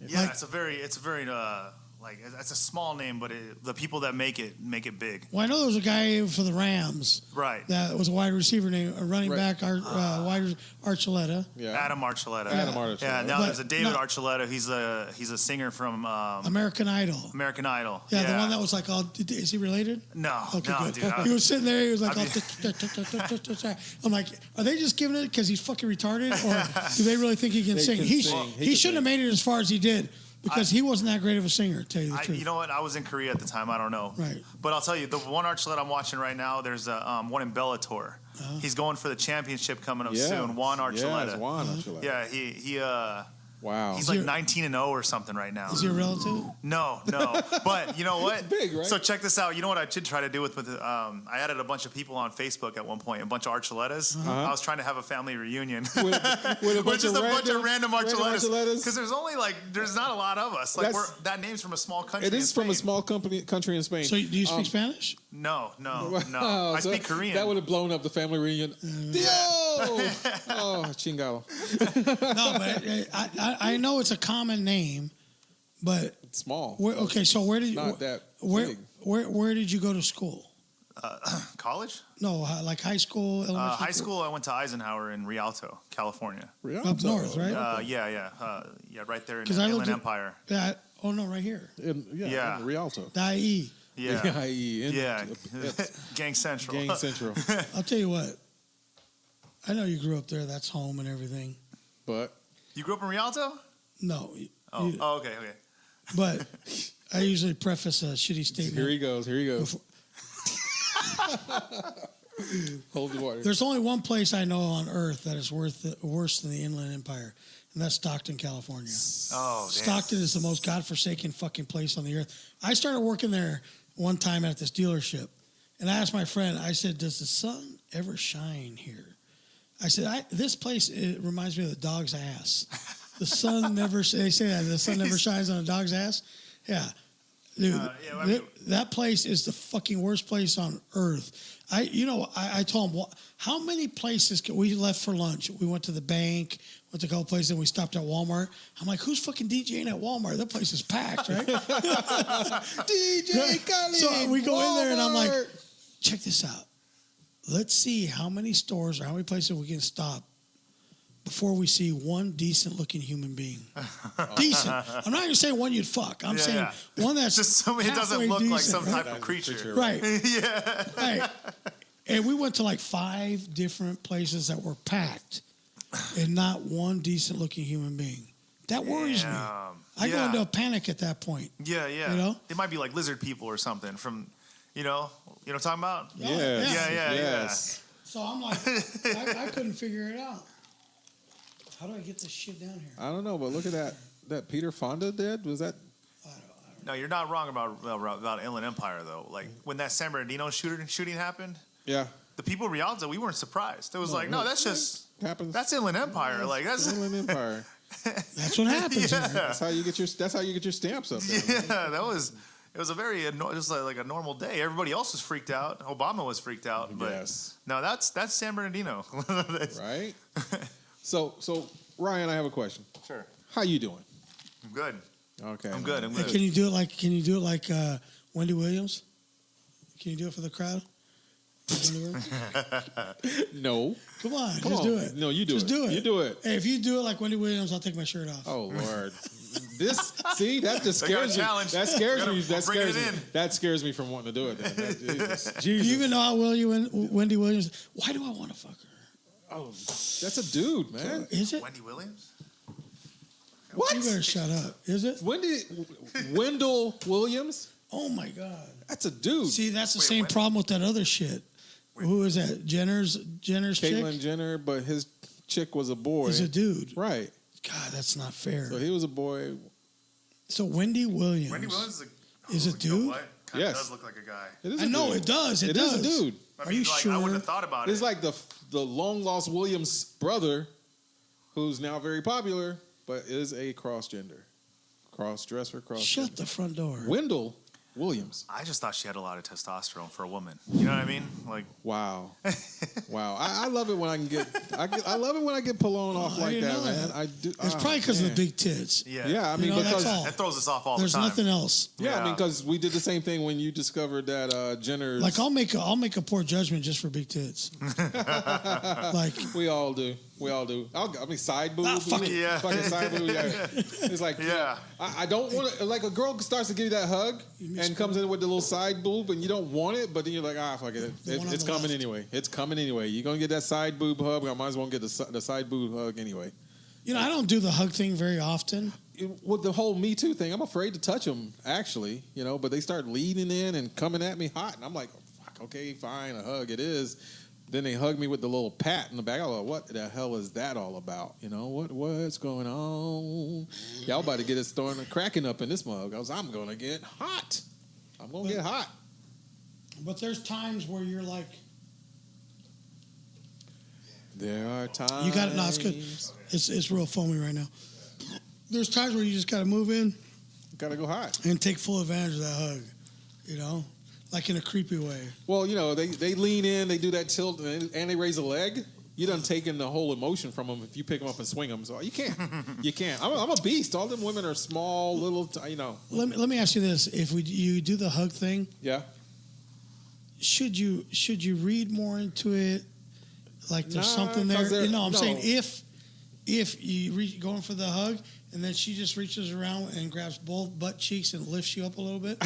Yeah, like- it's a very it's a small name, but the people that make it big. Well, I know there was a guy for the Rams. Right. That was a wide receiver named a running Right. back, Archuleta. Yeah. Adam Archuleta. Adam Archuleta. Yeah. Now But there's a David no- Archuleta. He's a singer from American Idol. American Idol. Yeah, the one that was like, is he related? No, Okay, no, good. dude. He was sitting there. He was like, I mean- I'm like, are they just giving it because he's fucking retarded, or do they really think he can They sing? can He sing. He he can shouldn't have sing. made it as far as he did because he wasn't that great of a singer. To tell you the truth. You know what? I was in Korea at the time. I don't know. Right. But I'll tell you, the one Archuleta I'm watching right now, there's one in Bellator. He's going for the championship coming up soon. Juan Archuleta. Yes, Juan Archuleta. Yeah, he Wow. he's like 19-0 or something right now. Is he a relative? No. But you know what? Big, right? So check this out. You know what I did try to do with I added a bunch of people on Facebook at one point, a bunch of Archuletas. I was trying to have a family reunion. With a bunch Just of a bunch of random Archuletas. Archuletas? Because there's not a lot of us. Like that name's from a small country. It in is from a Spain. small country in Spain. So do you speak Spanish? No. Wow, I so speak Korean. That would have blown up the family reunion. Dio! Oh, chingalo. No, but I know it's a common name, but It's small. okay. So where did you? Not that where, big. where did you go to school? College? No, like high school, elementary High school, I went to Eisenhower in Rialto, California. Up north, right? Yeah, right there in 'Cause the I lived Inland in- Empire. Yeah. Oh no, right here. Yeah. in Rialto. IE. Yeah, Yeah. Gang Central. Gang Central. I'll tell you what. I know you grew up there. That's home and everything. But You grew up in Rialto? No. Oh, okay. But I usually preface a shitty statement. here he goes. Hold the water. There's only one place I know on earth that is worse than the Inland Empire, and that's Stockton, California. Oh, damn. Stockton is the most godforsaken fucking place on the earth. I started working there one time at this dealership, and I asked my friend, I said, does the sun ever shine here? I said, this place, it reminds me of the dog's ass. The sun never, they say that, the sun never shines on a dog's ass. Yeah. Dude, that place is the fucking worst place on earth. I told him, how many places we left for lunch? We went to the bank, went to a couple places, and we stopped at Walmart. I'm like, who's fucking DJing at Walmart? That place is packed, right? DJ Khaled. So we go in there, and I'm like, Walmart. check this out. Let's see how many stores or how many places we can stop before we see one decent-looking human being. Decent. I'm not going to say one you'd fuck. I'm saying one that's just somebody it doesn't halfway look like decent, some right? type of creature. Right. Yeah. Right. And we went to like 5 different places that were packed and not one decent-looking human being. That worries me. I go into a panic at that point. Yeah. You know? They might be like lizard people or something from, you know what I'm talking about? Yes. Yeah. Yes. So I'm like, I couldn't figure it out. How do I get this shit down here? I don't know, but look at that. That Peter Fonda did? Was that? No, you're not wrong about Inland Empire though. Like when that San Bernardino shooting happened, Yeah. the people of Rialto, we weren't surprised. It was no, that's just Happens. that's Inland Empire. Like that's Inland Empire. That's what happens. Yeah. Here. That's how you get your stamps up there. yeah. It was a very just like a normal day. Everybody else was freaked out. Obama was freaked out. But Yes. no, that's San Bernardino. Right? So Ryan, I have a question. Sure. How you doing? I'm good. Okay. I'm good. Hey, can you do it like Wendy Williams? Can you do it for the crowd? Wendy Williams? No. Come on, Come just on. do it. No, you do Just it. do it. You do it. Hey, if you do it like Wendy Williams, I'll take my shirt off. Oh Lord. See, that just I got a scares me. challenge. That scares Gotta me. That bring it scares me. in. That scares me from wanting to do it. Jesus. Do you even know how well you Wendy Williams? Why do I want to fuck her? Oh, that's a dude, man. Is it? Wendy Williams? What? You better shut up. Is it? Wendell Williams? Oh my God. That's a dude. See, that's the Wait, same when? problem with that other shit. Who is that? Jenner's Caitlyn chick? Jenner, but his chick was a boy. He's a dude. Right. God, that's not fair. So he was a boy. So Wendy Williams. Wendy Williams Is a you know dude? what? Kinda Yes. does look like a guy. It is a I know dude. it does. It is does. a dude. I Are mean, you like, sure? I wouldn't have thought about It's it. like the long lost Williams brother, who's now very popular, but is a cross gender, cross dresser, cross. Shut the front door. Wendell Williams. I just thought she had a lot of testosterone for a woman. You know what I mean? Like, Wow, wow. I love it when I can get. I love it when I get Pelon off I like didn't that, know man. that. I do. It's probably because of the big tits. yeah. Yeah, I mean, You know, that's because all. That throws us off all There's the time. nothing else. yeah, I mean, Yeah. because we did the same thing when you discovered that Jenner's. Like I'll make a poor judgment just for big tits. Like we all do. We all do. I mean, side boob. fuck it. Yeah. Fucking side boob. Yeah. It's like, Yeah. I don't want to. Like a girl starts to give you that hug and comes in with the little side boob, and you don't want it, but then you're like, fuck it. The one on It's the coming left. anyway. It's coming anyway. You're gonna get that side boob hug. I might as well get the side boob hug anyway. You know, I don't do the hug thing very often. With the whole Me Too thing, I'm afraid to touch them, actually, but they start leaning in and coming at me hot. And I'm like, fuck, okay, fine, a hug it is. Then they hug me with the little pat in the back. I'm like, what the hell is that all about? What's going on? Y'all about to get it starting cracking up in this mug. I'm going to get hot. I'm going to get hot. But there's times where you're like, There are times. you got it. No, it's good. It's real foamy right now. There's times where you just got to move in Got to go hot. and take full advantage of that hug, like in a creepy way. Well, they lean in, they do that tilt, and they raise a leg. You done taken the whole emotion from them if you pick them up and swing them. So you can't. You can't. I'm a beast. All them women are small, little, Let me ask you this: if you do the hug thing, Yeah. should you read more into it? Like there's Nah, something there. 'cause I'm no. saying if you going for the hug and then she just reaches around and grabs both butt cheeks and lifts you up a little bit,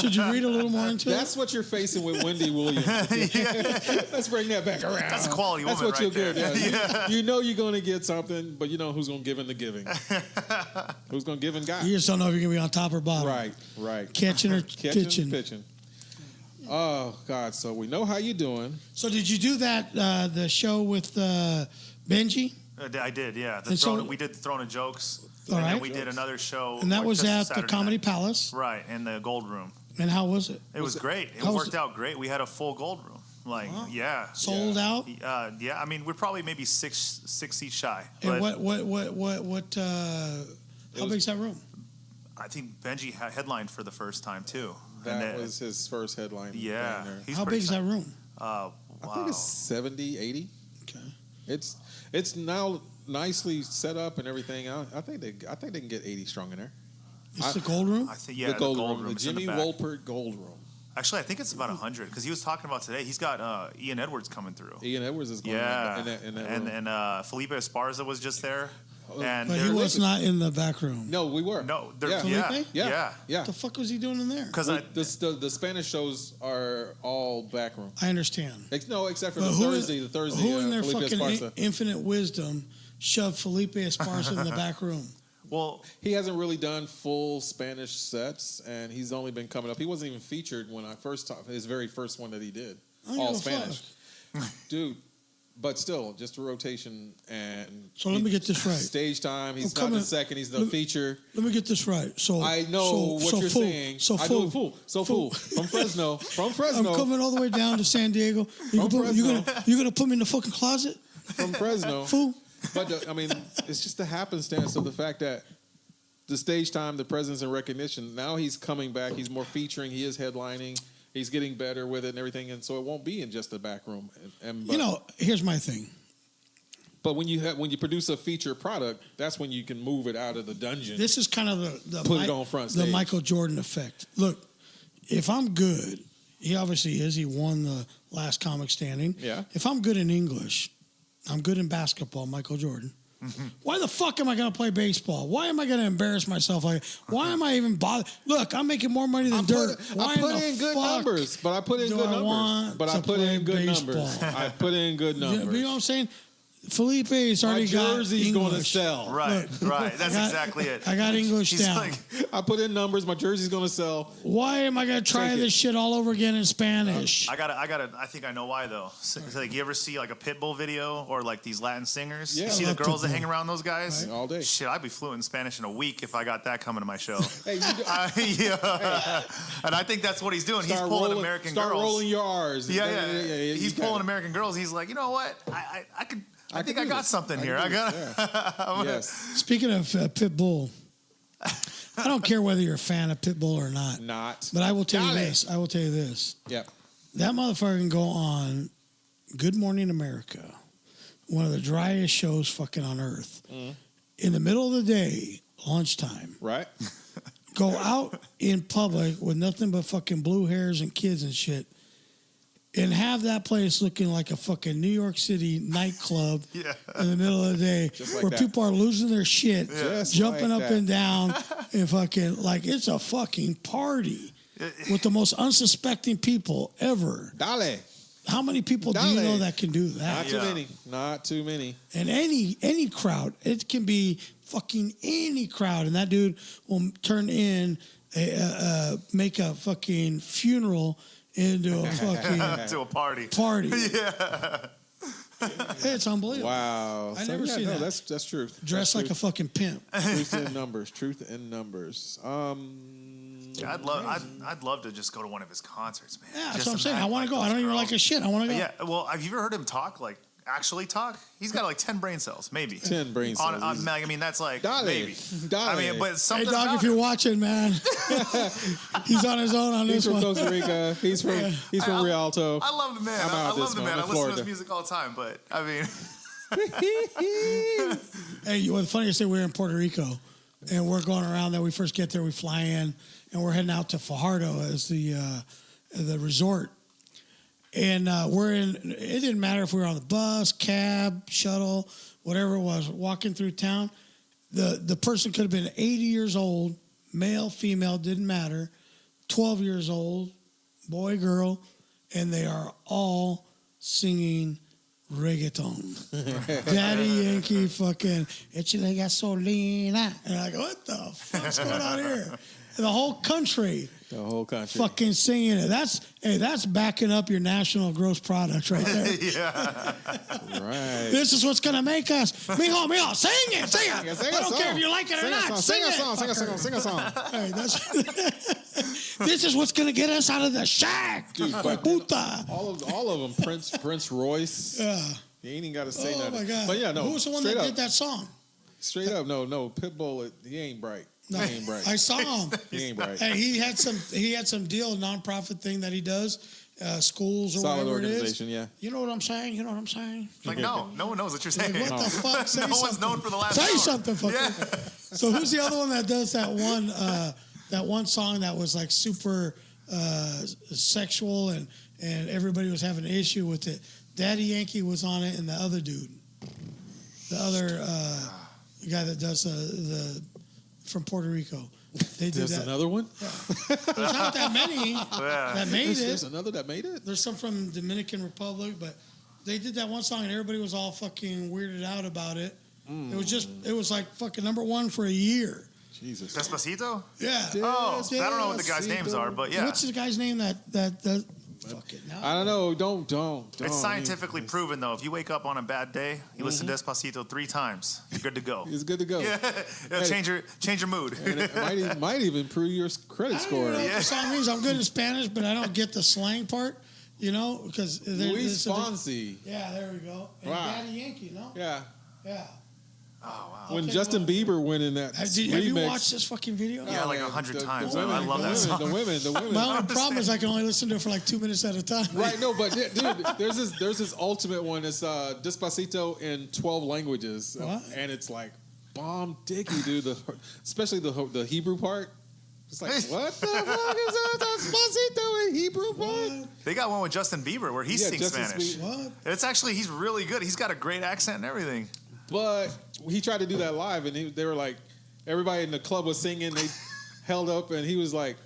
should you read a little more into That's it? what you're facing with Wendy Williams. Let's bring that back around. That's a quality That's woman what right you'll there. get. Yeah. You know you're going to get something, but you know who's going to give in the giving. Who's going to give and got. You just don't know if you're gonna be on top or bottom, Right. catching or Catching, pitching. Oh, God. So we know how you doing. So did you do that the show with Benji? I did, yeah. And so- We did the Throne of Jokes. All and then right. we did another show. And that like, was just at the Saturday Comedy night. Palace. Right, in the Gold Room. And how was it? It was great. It how was worked it? out great. We had a full Gold Room. Like, Wow. yeah. Sold out. Yeah, I mean, we're probably maybe six seats shy. And But what? How big's that room? I think Benji headlined for the first time, too. That And then- was his first headline. Yeah. down there. He's How pretty big's that excited. room? Wow. I think it's 70, 80. Okay. It's now nicely set up and everything. I think they can get 80 strong in there. It's the Gold Room. I think, yeah, the Gold Room. the It's in Jimmy back. Wolpert Gold Room. Actually, I think it's about 100 because he was talking about today. He's got Ian Edwards coming through. Ian Edwards is going Yeah, in that room. and Felipe Esparza was just there. And But he there- was not in the back room. No, we were. no, Yeah. yeah, Felipe? yeah, Yeah. What the fuck was he doing in there? Because The Spanish shows are all back room. I understand. No, except for But the who, Thursday. who in their Felipe fucking Esparza. infinite wisdom shoved Felipe Esparza in the back room? well, He hasn't really done full Spanish sets, and he's only been coming up. He wasn't even featured when I first his very first one that he did, I don't all give a Spanish, dude. But still, just a rotation and. So let me get this right. Stage time. He's I'm not the coming- second. He's the let- feature. Let me get this right. So I know what you're fool, saying. So I fool, know fool. So fool. From Fresno. From Fresno. I'm coming all the way down to San Diego. You're gonna put me in the fucking closet, From Fresno. fool? But I mean, it's just the happenstance of the fact that the stage time, the presence and recognition. Now he's coming back. He's more featuring. He is headlining. He's getting better with it and everything. And so it won't be in just the back room. But, Here's my thing. But when you produce a feature product, that's when you can move it out of the dungeon. This is kind of Put it on front the stage. Michael Jordan effect. Look, if I'm good, he obviously is. He won the last comic standing. Yeah. If I'm good in English, I'm good in basketball, Michael Jordan. Why the fuck am I going to play baseball? Why am I going to embarrass myself? Why am I even bothered? Look, I'm making more money than dirt. I put in good numbers, but I put in good numbers. But I put in good numbers. I put in good numbers. You know what I'm saying? Felipe's already got My jersey's English. going to sell. Right. That's exactly it. I got English He's down. like, I put in numbers. My jersey's going to sell. Why am I going to try Take it. this shit all over again in Spanish? I think I know why though. It's like you ever see like a Pitbull video or like these Latin singers? Yeah, you see I the love girls that Pitbull. hang around those guys All day. Shit, I'd be fluent in Spanish in a week if I got that coming to my show. Hey, Yeah. And I think that's what he's doing. He's pulling American girls. Start rolling your R's. Yeah. You He's got pulling it. American girls. He's like, you know what? I think I got something here. I got. Yes. Speaking of Pitbull, I don't care whether you're a fan of Pitbull or not. Not. But I will tell you Dale. this. I will tell you this. Yep. That motherfucker can go on Good Morning America, one of the driest shows fucking on earth. In the middle of the day, lunchtime, Right. go out in public with nothing but fucking blue hairs and kids and shit, and have that place looking like a fucking New York City nightclub Yeah. in the middle of the day, Just like where that. people are losing their shit, Just jumping like up that. and down, and fucking like it's a fucking party with the most unsuspecting people ever. Dale. How many people do you Dale. know that can do that? Not too Yeah. many. Not too many. And any crowd, it can be fucking any crowd, and that dude will turn in make a fucking funeral into a fucking To a party. party. Yeah. It's unbelievable. Wow. I never see that. That's truth. Dressed like a fucking pimp. Truth in numbers. Truth in numbers. Yeah, I'd love to just go to one of his concerts, man. Yeah, that's Just what I'm saying. I imagine, want to go. like, I don't those even girls. like his shit. I want to go. Yeah, well, have you ever heard him talk? Like, actually talk? He's got like 10 brain cells, maybe. 10 brain cells. I mean, that's like Dale. maybe. Dale. I mean, but Hey, something dog, about if you're him. watching, man, he's on his own on He's this from one. Costa Rica. He's from Rialto. I love the man. I'm out I of love this the one. man. I I'm listen to Florida. his music all the time, but I mean, Hey, well, the funniest thing, we were in Puerto Rico, and we're going around there. We first get there, we fly in, and we're heading out to Fajardo as the resort. And we're in, it didn't matter if we were on the bus, cab, shuttle, whatever it was, walking through town. The person could have been 80 years old, male, female, didn't matter, 12 years old, boy, girl, and they are all singing reggaeton. Daddy Yankee fucking, échale gasolina. And I go, what the fuck's going on here? And the whole country The whole country. fucking singing it. That's backing up your national gross product right there. yeah. Right. This is what's going to make us. Mijo, sing it. Sing I a don't song. care if you like it or Sing a not. song. Sing Sing a it. song. Sing a song. Sing a song. Hey, that's this is what's going to get us out of the shack. Dude, but Puta. all of them. Prince Royce. Yeah. You ain't even got to say Oh, nothing. my God. But yeah, no. Who was the one straight that up, did that song? Straight up, no. Pitbull, he ain't bright. No, He ain't bright. I saw him. He ain't bright. Hey, he had some deal, nonprofit thing that he does, schools or Solid whatever it is. organization, yeah. You know what I'm saying? Like, no one knows what you're saying. Like, what the fuck? Say no one's something. known for the last Say hour. something, fucker. Yeah. So who's the other one that does that one song that was like super sexual and everybody was having an issue with it? Daddy Yankee was on it, and the other dude, the other guy that does the from Puerto Rico. They did There's that. another one? There's not that many that made There's it. another that made it? There's some from Dominican Republic, but they did that one song and everybody was all fucking weirded out about it. It was like fucking number one for a year. Jesus. Despacito? Yeah. Oh, I don't know what the guys' names are, but yeah. What's the guy's name that fuck it now? I don't know. Don't. It's scientifically proven, though. If you wake up on a bad day, you listen to Despacito 3 times, you're good to go. It's good to go. Yeah, it'll change your mood. And it might even improve your credit I don't score. even know what the song means. I'm good in Spanish, but I don't get the slang part, because Luis Fonsi. yeah, there we go. And Wow. Daddy Yankee, no? Yeah. Yeah. When Justin Bieber went in that Have remix. you watched this fucking video? Yeah, like 100 times. The I love that song. The women. My only problem is I can only listen to it for like 2 minutes at a time. Right, no, but dude, there's this ultimate one. It's Despacito in 12 languages, and it's like bomb dicky, dude. Especially the Hebrew part. It's like, what the fuck is that Despacito in Hebrew part? They got one with Justin Bieber where he sings Justin Spanish. What? It's actually, he's really good. He's got a great accent and everything. But he tried to do that live, and they were like, everybody in the club was singing. They held up, and he was like,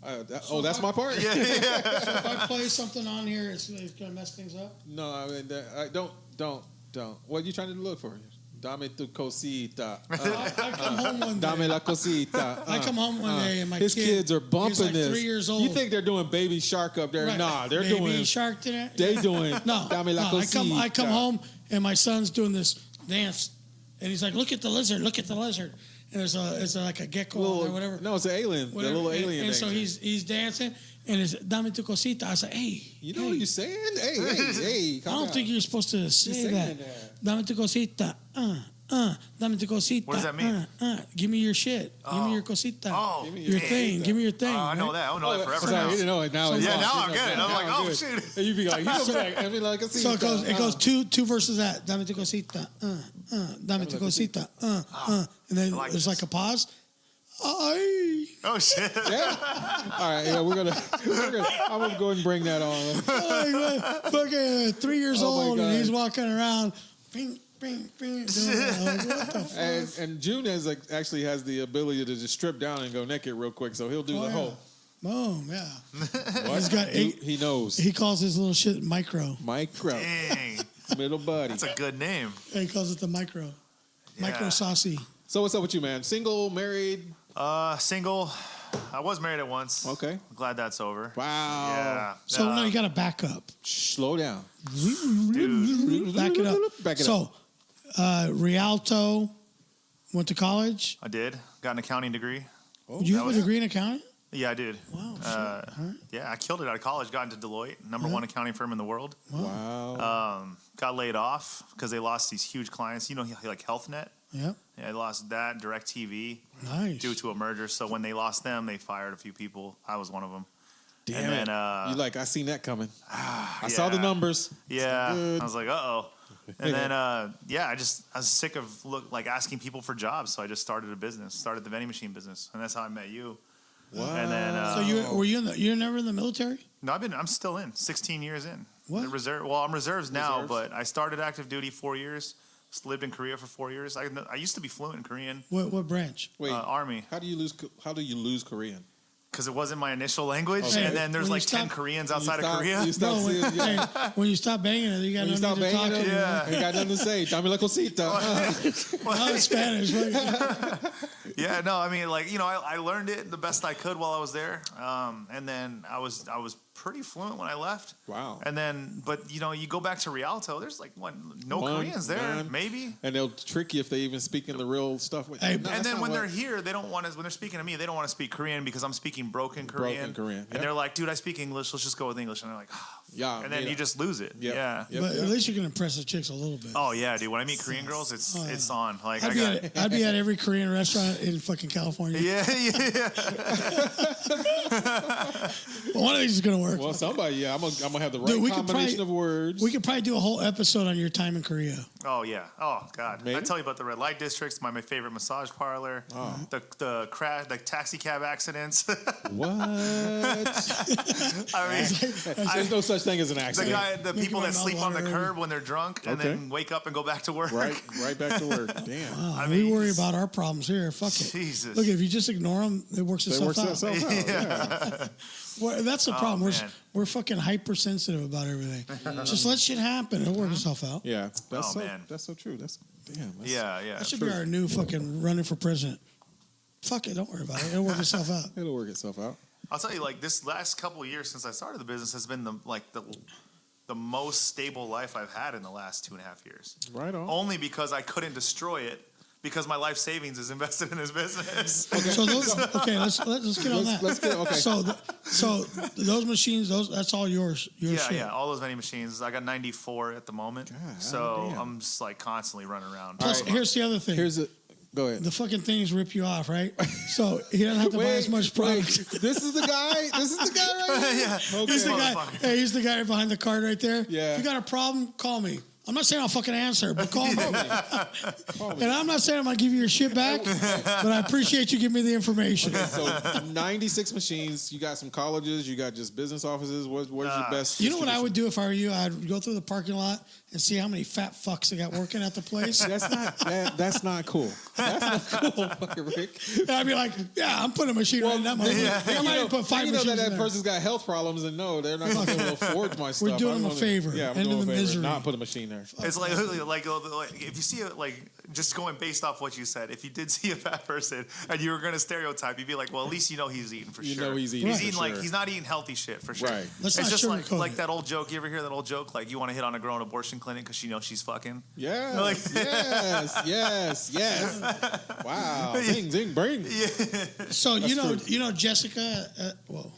that's my part? So if I play something on here, it's going to mess things up? No, I mean, don't. What are you trying to look for? Dame tu cosita. I come home one day. Dame la cosita. I come home one day and my his kids are bumping he's like this. 3 years old. You think they're doing Baby Shark up there? Right. Nah, they're Baby doing Shark today? They doing No, Dame la cosita. I come home and my son's doing this dance, and he's like, "Look at the lizard! Look at the lizard!" And it's like a gecko or whatever. No, it's an alien. Whatever. The little alien. And so he's dancing, and it's Dame tu cosita. I was like, "Hey, You know what you're saying? Hey. I don't think you're supposed to say that. Dame tu cosita. Dame tu cosita. What does that mean? Give me your shit. Give me your cosita. Oh, your thing. Give me your thing. I know right? that. I know that forever Sorry, now. you didn't know it now. Yeah, now I get it. I'm like, oh, shit. And you'd be like, he's gonna be like, I mean, like, So it goes two verses at Dame tu cosita. Dame tu cosita. And then like there's this. like a pause. Ay. Oh, shit. Yeah. All right. Yeah, I'm gonna go ahead and bring that on. Like, fucking 3 years Oh, my old, and God. he's walking around. Bing, bing, bing. Doing that. Like, what the fuck? And June actually has the ability to just strip down and go naked real quick, so he'll do the whole. Boom, yeah. What? He's got He knows. He calls his little shit micro. Micro. Dang. Middle buddy. That's a good name. Yeah, he calls it the micro. Micro Yeah. saucy. So what's up with you, man? Single, married? Single. I was married at once. Okay. I'm glad that's over. Wow. Yeah. So now you got to back up. Slow down. Dude, Back it up. Back it so, Rialto went to college. I did. Got an accounting degree. Did you have a degree in accounting? Yeah, I did. Wow. Shit. All right. Yeah, I killed it out of college. Got into Deloitte, number one accounting firm in the world. Wow. Got laid off because they lost these huge clients. You know, like HealthNet. Yep. Yeah, they lost that. DirecTV. Nice. Due to a merger. So when they lost them, they fired a few people. I was one of them. Damn and it. then, You like, I seen that coming. I saw the yeah. numbers. Yeah, Good. I was like, uh-oh. And then, I was sick of asking people for jobs, so I just started a business, started the vending machine business, and that's how I met you. Wow. And then, So you're never in the military? no, I'm still in, 16 years in. What? Reserve. Well, I'm reserves now, Reserves? but I started active duty 4 years. Lived in Korea for 4 years. I used to be fluent in Korean. What branch? Wait, Army, how do you lose Korean? because it wasn't my initial language, Okay. and then there's When you like 10 stop- Koreans You outside of stop- Korea. You stop No, seeing, yeah. when you stop banging it, you got When you stop nothing to talk banging to. it, Yeah. you got nothing to say. Dame la cosita. Not in Spanish. Right? Yeah, no, I mean, like, I learned it the best I could while I was there, and then I was pretty fluent when I left. Wow. And then, but you go back to Rialto, there's like no One, Koreans there, none. maybe. And they'll trick you if they even speak in the real stuff. Hey, No, And that's then not when what- they're here, they don't want to. When they're speaking to me, they don't want to speak Korean because I'm speaking broken Korean. Korean, And yep. they're like, "Dude, I speak English. Let's just go with English." And they're like, Yeah, and then yeah. you just lose it. Yep. Yeah. Yep. But at least you can impress the chicks a little bit. Oh yeah, dude. When I meet Korean girls, it's on. Like I'd be at every Korean restaurant in fucking California. yeah. But one of these is gonna work. Well, somebody, yeah, I'm gonna have the right Dude, we could combination probably- of words. We could probably do a whole episode on your time in Korea. Oh yeah. Oh god. Maybe? I tell you about the red light districts. My favorite massage parlor. Oh. The crash, the taxi cab accidents. What? I mean, There's no such thing as an the accident. people my that mouth sleep on the water. curb when they're drunk and Okay. then wake up and go back to work. Right back to work. Damn. Wow, mean, we worry just- about our problems here. Fuck it. Jesus. Look, if you just ignore them, it works That itself works out. itself out. Yeah. Well, that's the problem. man. We're fucking hypersensitive about everything. Just let shit happen. It'll work itself out. Yeah. That's Oh, man. That's so true. That's damn. That's, Yeah. That should be our new fucking running for president. Fuck it, don't worry about it. It'll work itself out. It'll work itself out. I'll tell you, like this last couple of years since I started the business has been the most stable life I've had in the last 2.5 years. Right on. Only because I couldn't destroy it because my life savings is invested in his business. So those, let's get on that. Let's get okay. So those machines, that's all yours. Your shit. Yeah, all those vending machines. I got 94 at the moment, so damn. I'm just like constantly running around. Plus, here's the other thing. Go ahead. The fucking things rip you off, right? So he doesn't have to buy as much product. This is the guy. This is the guy right here. Yeah. Okay. He's the guy. Hey, he's the guy right behind the card right there. Yeah. If you got a problem, call me. I'm not saying I'll fucking answer, but call me. And I'm not saying I'm going to give you your shit back, but I appreciate you giving me the information. So 96 machines. You got some colleges. You got just business offices. Where's your best? You know what I would do if I were you? I'd go through the parking lot and see how many fat fucks they got working at the place. That's not cool. That's not cool, fucking Rick. And I'd be like, yeah, I'm putting a machine right in that motherfucker. I might even put 5 machines that in there. person's got health problems, and no, they're not going to be able to afford my stuff. We're doing them a favor. Yeah, I'm End doing of the a favor. misery. Not put a machine there. It's like if you see it, like just going based off what you said, if you did see a fat person and you were going to stereotype, you'd be like, well, at least you know he's eating for You sure. know he's eating for like sure. he's not eating healthy shit for sure. Right. Let's It's not just sugarcoat like it. that old joke. You ever hear that old joke? Like you want to hit on a girl in an abortion clinic because you know she's fucking. Yes, yes. Wow. Zing, zing, bring. So you know Jessica. Whoa, fuck.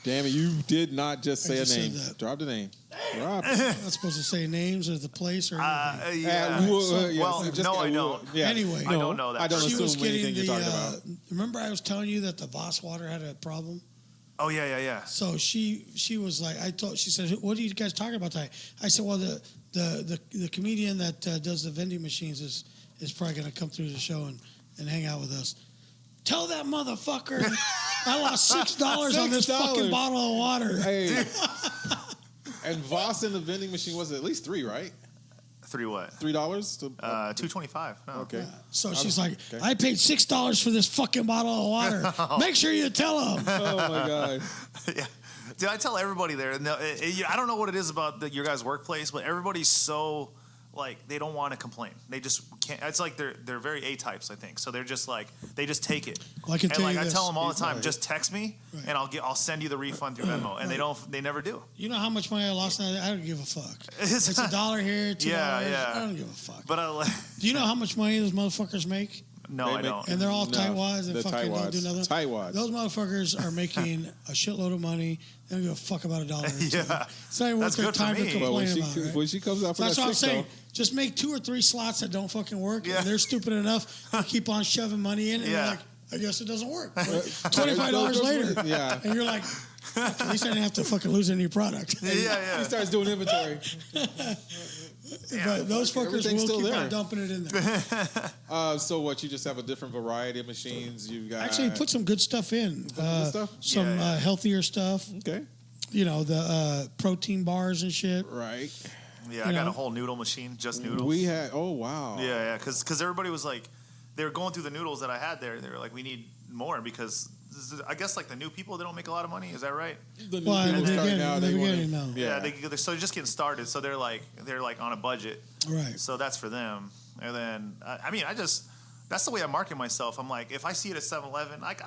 Damn it! You did not just say a just name. said that. Drop the name. Drop. I'm not supposed to say names or the place or anything. Well, no, I don't. Yeah. Anyway. I don't know that. I don't She was assume anything getting you're talking about. remember I was telling you that the Voss water had a problem? Oh yeah. So she was like, she said, what are you guys talking about tonight? I said, well, the comedian that does the vending machines is probably going to come through the show and hang out with us. Tell that motherfucker I lost $6 on this fucking bottle of water. Hey. And Voss in the vending machine was at least $3, right? 3 what? $3? $2.25. No. Okay. So she's like, I paid $6 for this fucking bottle of water. Make sure you tell him. Oh my god. Yeah. Dude, I tell everybody there. No, I don't know what it is about your guys' workplace, but everybody's so like they don't want to complain. They just can't. It's like they're very A types, I think. So they're just like they just take it. Well, I can tell you I this. tell them all the time, just text me and I'll send you the refund through Venmo, and they never do. You know how much money I lost? I don't give a fuck. It's $1 here, $2. Yeah. I don't give a fuck. But Do you know how much money those motherfuckers make? No, I don't. And they're all tightwads and the fucking don't do tightwads. nothing. Tightwads. Those motherfuckers are making a shitload of money. They don't give a fuck about $1. Yeah. It's not even worth That's their good for time to me. complain Well, about it. Right? when she comes out for That's that what I'm $6, saying. Just make 2 or 3 slots that don't fucking work, and they're stupid enough to keep on shoving money in, and you're like, I guess it doesn't work. But $25 later, Yeah. and you're like, fuck, at least I didn't have to fucking lose any product. Yeah. He starts doing inventory. But those fuckers Everything's will still keep there. on dumping it in there. So what? You just have a different variety of machines. You got Actually, put some good stuff in. stuff? Some healthier stuff. Okay. You know, the protein bars and shit. Right. Yeah, I got a whole noodle machine, just noodles. We had. Oh wow. Yeah, because everybody was like, they were going through the noodles that I had there. They were like, we need more because I guess like the new people, they don't make a lot of money. Is that right? The new Well, in people the starting beginning, out, in the they wanna- beginning, no. Yeah, they're so just getting started. So they're like on a budget. Right. So that's for them. And then that's the way I market myself. I'm like, if I see it at 7-Eleven, like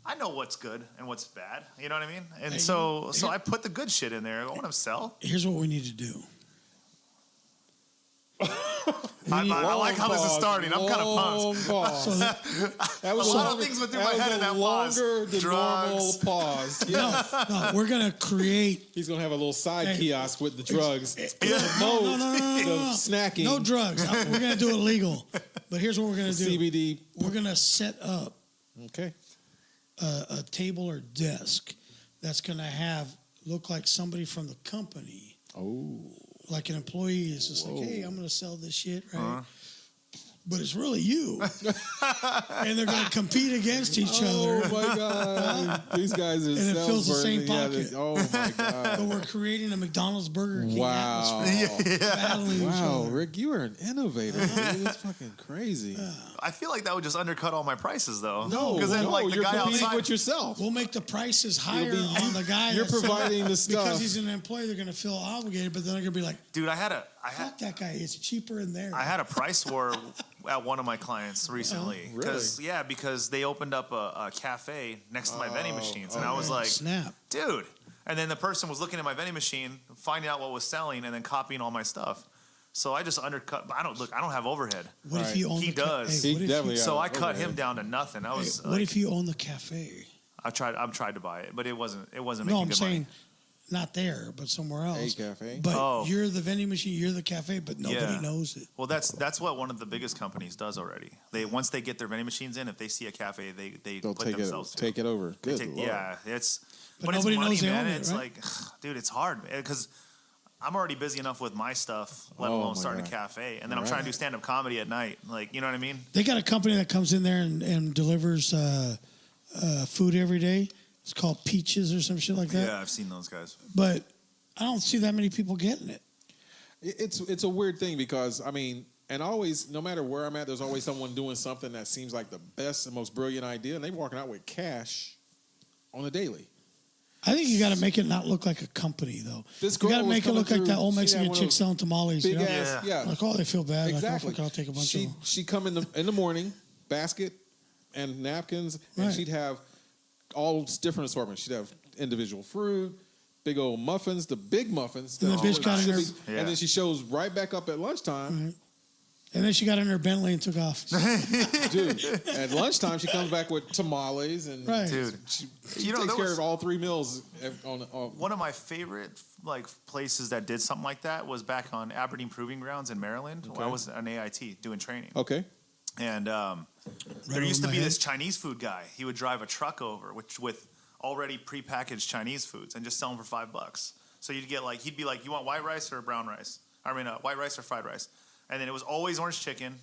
I know what's good and what's bad. You know what I mean? And Hey, so I put the good shit in there. I want to sell. Here's what we need to do. I like how this is starting. I'm kind of pumped. Pause. That was A lot of things went through my head in that pause. longer than normal Drugs. pause. Yeah. No, we're gonna create. He's gonna have a little side Hey. kiosk with the drugs. No, The snacking. no drugs. We're gonna do it legal. But here's what we're gonna do. CBD. We're gonna set up Okay. a table or desk that's gonna look like somebody from the company. Oh. Like an employee is just like, hey, I'm going to sell this shit, right? But it's really you. And they're going to compete against each Oh other. my God. These guys are And it fills the same salesmen. pocket. Oh my God. But we're creating a McDonald's Burger King Wow. atmosphere. Battling each Wow, other. Rick, you are an innovator. Dude. It's fucking crazy. I feel like that would just undercut all my prices, though. No, because then like the you're guy competing outside. with yourself. We'll make the prices higher be- on the guy. you're that's providing the because stuff. he's an employee, they're going to feel obligated, but then they're going to be like, Dude, I had fuck that guy. It's cheaper in there. I had a price war at one of my clients recently. Because they opened up a cafe next to my vending machines. And I was like, Snap. dude. And then the person was looking at my vending machine, finding out what was selling, and then copying all my stuff. So I just undercut. I don't have overhead. What if you own He the does. Hey, He what if definitely you, has So I overhead. cut him down to nothing. I was. what if you own the cafe? I've tried to buy it, but it wasn't No, making I'm good saying money. not there, but somewhere else. cafe. But you're the vending machine, you're the cafe, but nobody Yeah. knows it. Well, that's what one of the biggest companies does already. Once they get their vending machines in, if they see a cafe, they They'll put take themselves it. to Take it over. Good Lord. yeah, it's But but it's nobody money, knows they man. own it, It's right? like, dude, it's hard because I'm already busy enough with my stuff, let Oh, alone my starting God. a cafe, and then I'm trying to do stand up comedy at night. Like, you know what I mean? They got a company that comes in there and delivers food every day. It's called Peaches or some shit like that. Yeah, I've seen those guys. But I don't see that many people getting it. It's a weird thing because I mean, and always, no matter where I'm at, there's always someone doing something that seems like the best and most brilliant idea, and they walking out with cash on a daily. I think you got to make it not look like a company, though. This You girl got to was make it coming look like through, that old she had Mexican one of chick those selling tamales. Big You know? ass, yeah. Like, oh, they feel bad. Exactly. Like, oh, fuck, I'll take a bunch of them. She come in the morning, basket and napkins, and Right. she'd have all different assortments. She'd have individual fruit, big old muffins, the big muffins. And the that bitch got in her- should be- And then she shows right back up at lunchtime. And then she got in her Bentley and took off. Dude, at lunchtime, she comes back with tamales and Right. Dude, she You know, takes there care was- of all 3 meals on one of my favorite like places that did something like that was back on Aberdeen Proving Grounds in Maryland. Okay. I was an AIT doing training. Okay. And there over used to my be head. this Chinese food guy. He would drive a truck over with already prepackaged Chinese foods and just sell them for $5. So you'd get like, he'd be like, you want white rice or brown rice? I mean, white rice or fried rice. And then it was always orange chicken.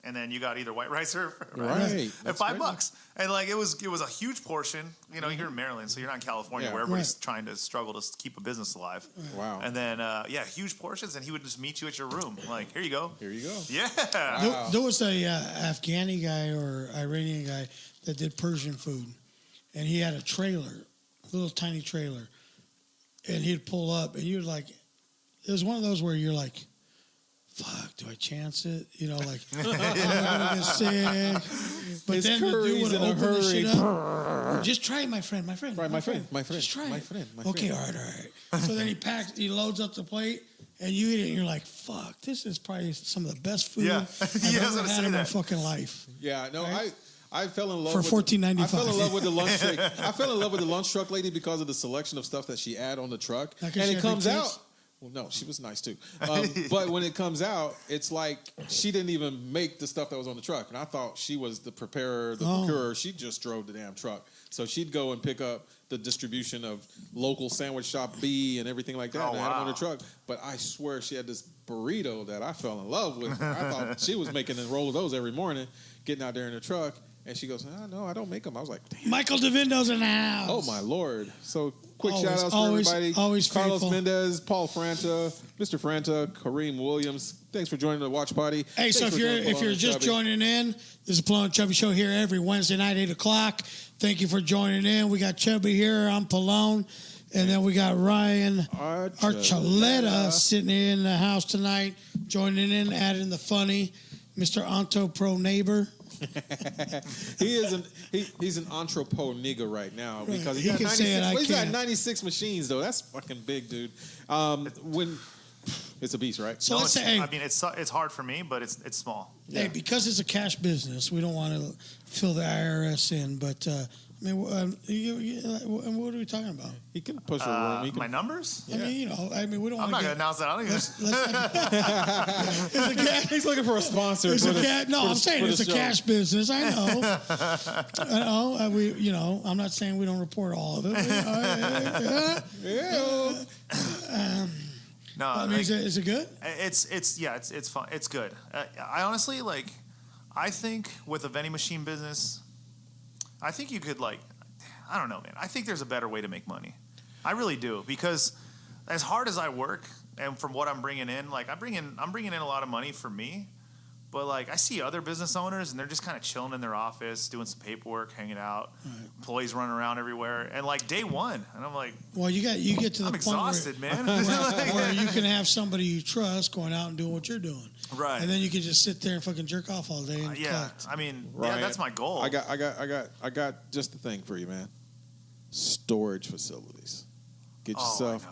And then you got either white rice or fried rice. Right. At $5. And like, it was a huge portion. You know, you're in Maryland, so you're not in California Yeah. where everybody's Right. trying to struggle to keep a business alive. Wow. And then, huge portions. And he would just meet you at your room. Like, here you go. Here you go. Yeah. There was a Afghani guy or Iranian guy that did Persian food, and he had a trailer, a little tiny trailer, and he'd pull up, and you'd like, it was one of those where you're like, fuck, do I chance it? You know, like, I'm gonna get sick. But His then the dude curry's would in a open the shit hurry. up. Just try it, my friend. Right, my friend. Just try My it. friend. Okay, all right. So then he loads up the plate, and you eat it, and you're like, fuck, this is probably some of the best food Yeah. I've Yeah, I was ever gonna had say in my that. fucking life. Yeah, no, Right? I fell in love For with $14.95. I fell in love with the lunch truck. I fell in love with the lunch truck lady because of the selection of stuff that she had on the truck. Like, And she it had comes big out. tits? Well, no, she was nice too. But when it comes out, it's like she didn't even make the stuff that was on the truck. And I thought she was the preparer, the procurer. She just drove the damn truck. So she'd go and pick up the distribution of local sandwich shop B and everything like that. Oh, and I had it on wow. the truck. But I swear she had this burrito that I fell in love with. I thought she was making a roll of those every morning, getting out there in the truck. And she goes, no, I don't make them. I was like, damn. Michael DeVindo's in the house. Oh, my Lord. So quick Always, shout outs for always, everybody. always Carlos faithful. Mendez, Paul Franta, Mr. Franta, Kareem Williams. Thanks for joining the watch party. Hey, so Thanks if for you're joining if Pelon you're and just Chubby. joining in, this is Pelon and Chubby Show here every Wednesday night, 8 o'clock. Thank you for joining in. We got Chubby here. I'm Pelon. And then we got Ryan Archuleta sitting in the house tonight, joining in, adding the funny. Mr. Anto Pro Neighbor. He's an entrepot nigga right now because He got can 96. say it, I He's got can't. 96 machines though. That's fucking big, dude. When it's a beast, right? So No, let's it's, say, I mean, it's hard for me, but it's small. hey, because it's a cash business, we don't want to fill the IRS in. But I mean, what are we talking about? He can push a room. He can, My numbers? I mean, we don't I'm want not to going to get. announce that. I don't even. he's looking for a sponsor. It's for a the- cash. No, for the- I'm saying for the it's a show. cash business. I know. I know. I'm not saying we don't report all of it. No, I mean, is it good? it's fun. It's good. I honestly I think with a vending machine business, I think you could I don't know, man. I think there's a better way to make money. I really do, because as hard as I work and from what I'm bringing in, I'm bringing in a lot of money for me. But I see other business owners and they're just kind of chilling in their office, doing some paperwork, hanging out, employees running around everywhere, and day one, and I'm like, Well, you get to the I'm point exhausted, man. where you can have somebody you trust going out and doing what you're doing, Right. and then you can just sit there and fucking jerk off all day and Yeah, collect. I mean, Ryan, that's my goal. I got just the thing for you, man. Storage facilities. Get Oh, I yourself. know,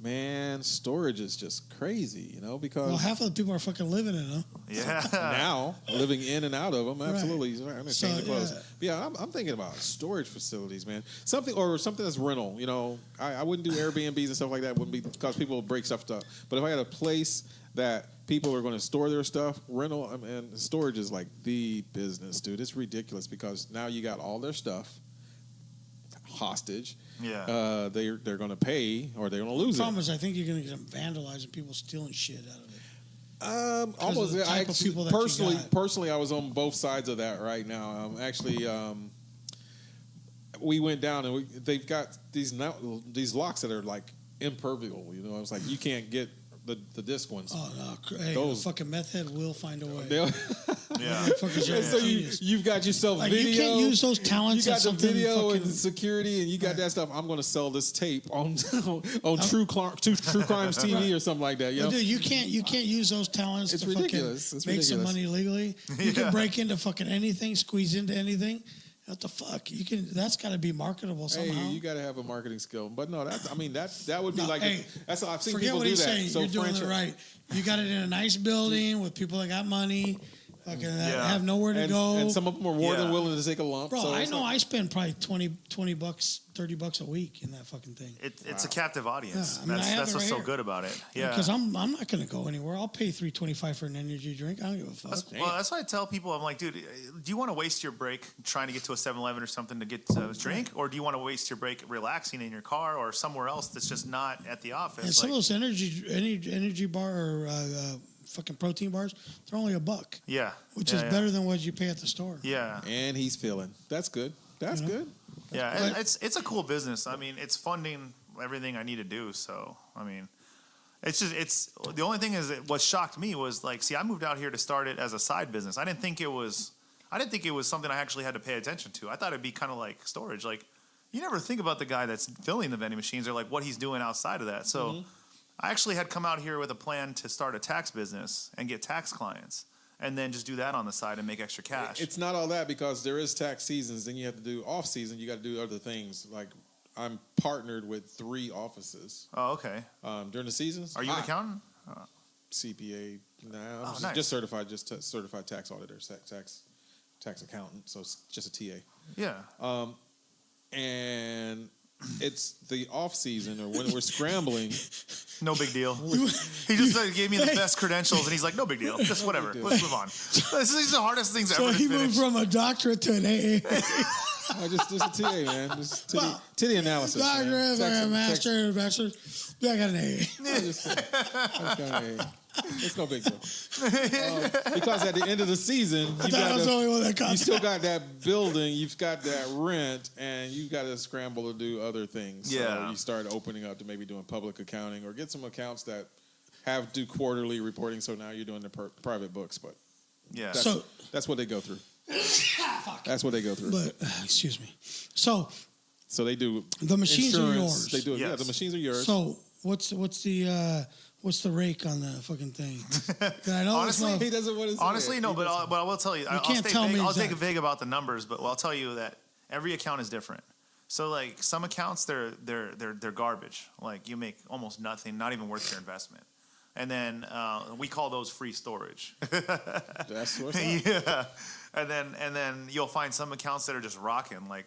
Man, storage is just crazy, you know, because Well, half of the people are fucking living in them. Yeah. now living in and out of them, absolutely. Right. I'm So, the clothes. yeah. But yeah, I'm thinking about storage facilities, man. Something that's rental. You know, I wouldn't do Airbnbs and stuff like that. Wouldn't be because people would break stuff up. But if I had a place that people are going to store their stuff, rental and storage is like the business, dude. It's ridiculous because now you got all their stuff hostage. Yeah. They're going to pay or they're going to lose The it. problem is, I think you're going to get them vandalized and people stealing shit out of it. Almost. of the type of people that you got. Personally, I was on both sides of that right now. We went down and they've got these locks that are like impermeable. You know, I was like, you can't get the disc ones. Oh no! Hey, Those- the fucking meth head will find a way. They'll- Yeah. Motherfuckers are So genius. you've got yourself Like, video. you can't use those talents You at got the something video fucking- and security, and you got that stuff. I'm going to sell this tape on True Crimes TV or something like that. You know? Dude, you can't use those talents It's to ridiculous. fucking It's make some ridiculous. money legally. You can break into fucking anything, squeeze into anything. What the fuck? You can. That's got to be marketable somehow. Hey, you got to have a marketing skill. But no, that would be No, like hey, that's I've seen Forget people what do he's that. saying. So You're doing it franchise- right. You got it in a nice building with people that got money, fucking that Yeah. have nowhere to and, go. and some of them are more than Yeah. willing to take a lump. Bro, so I it's know like- I spend probably $20, $30 a week in that fucking thing. It's a captive audience. Yeah, I mean, I have That's it what's right so here. good about it. Yeah. Because I'm not going to go anywhere. I'll pay $3.25 for an energy drink. I don't give a fuck. That's why I tell people, I'm like, dude, do you want to waste your break trying to get to a 7-Eleven or something to get a drink? Or do you want to waste your break relaxing in your car or somewhere else that's just not at the office? And some of those energy bar or fucking protein bars, they're only $1, yeah. which Yeah, is yeah. better than what you pay at the store. Yeah. And he's feeling. That's good. That's good. Yeah. But- And it's a cool business. I mean, it's funding everything I need to do. So, I mean, it's the only thing is what shocked me was like, see, I moved out here to start it as a side business. I didn't think it was something I actually had to pay attention to. I thought it'd be kind of like storage. Like, you never think about the guy that's filling the vending machines or like what he's doing outside of that. So I actually had come out here with a plan to start a tax business and get tax clients and then just do that on the side and make extra cash. It's not all that because there is tax seasons. Then you have to do off season. You got to do other things. Like I'm partnered with 3 offices Oh, okay. during the seasons. Are you an accountant? CPA? Nah, I'm nice. just certified. Certified tax auditor, tax accountant. So it's just a TA. Yeah. And it's the off season or when we're scrambling. No big deal. He just gave me the best credentials, and he's like, "No big deal. Just whatever. deal. Let's move on." These are the hardest things So ever to he finish. moved from a doctorate to an AA. Just a TA, man. Just Well, titty analysis. man. Doctorate, Tax- master, bachelor. Yeah, I got an AA. I just got an A. It's no big deal. Because at the end of the season, That was the only one that you got still got that building, you've got that rent, and you've got to scramble to do other things. So Yeah. you start opening up to maybe doing public accounting or get some accounts that do quarterly reporting. So now you're doing the private books, but Yeah. that's what they go through. That's what they go through. But, excuse me. So So they do the machines are insurance. yours. They do, yeah. Yes. The machines are yours. So what's the rake on the fucking thing? I know Honestly, it's not- he doesn't want to say Honestly, it. no, He but doesn't. I will tell you. I'll can't stay tell vague. me I'll take exactly. it vague about the numbers, but I'll tell you that every account is different. So like some accounts, they're garbage. Like you make almost nothing, not even worth your investment. And then we call those free storage. That's what's up. Yeah, and then you'll find some accounts that are just rocking, like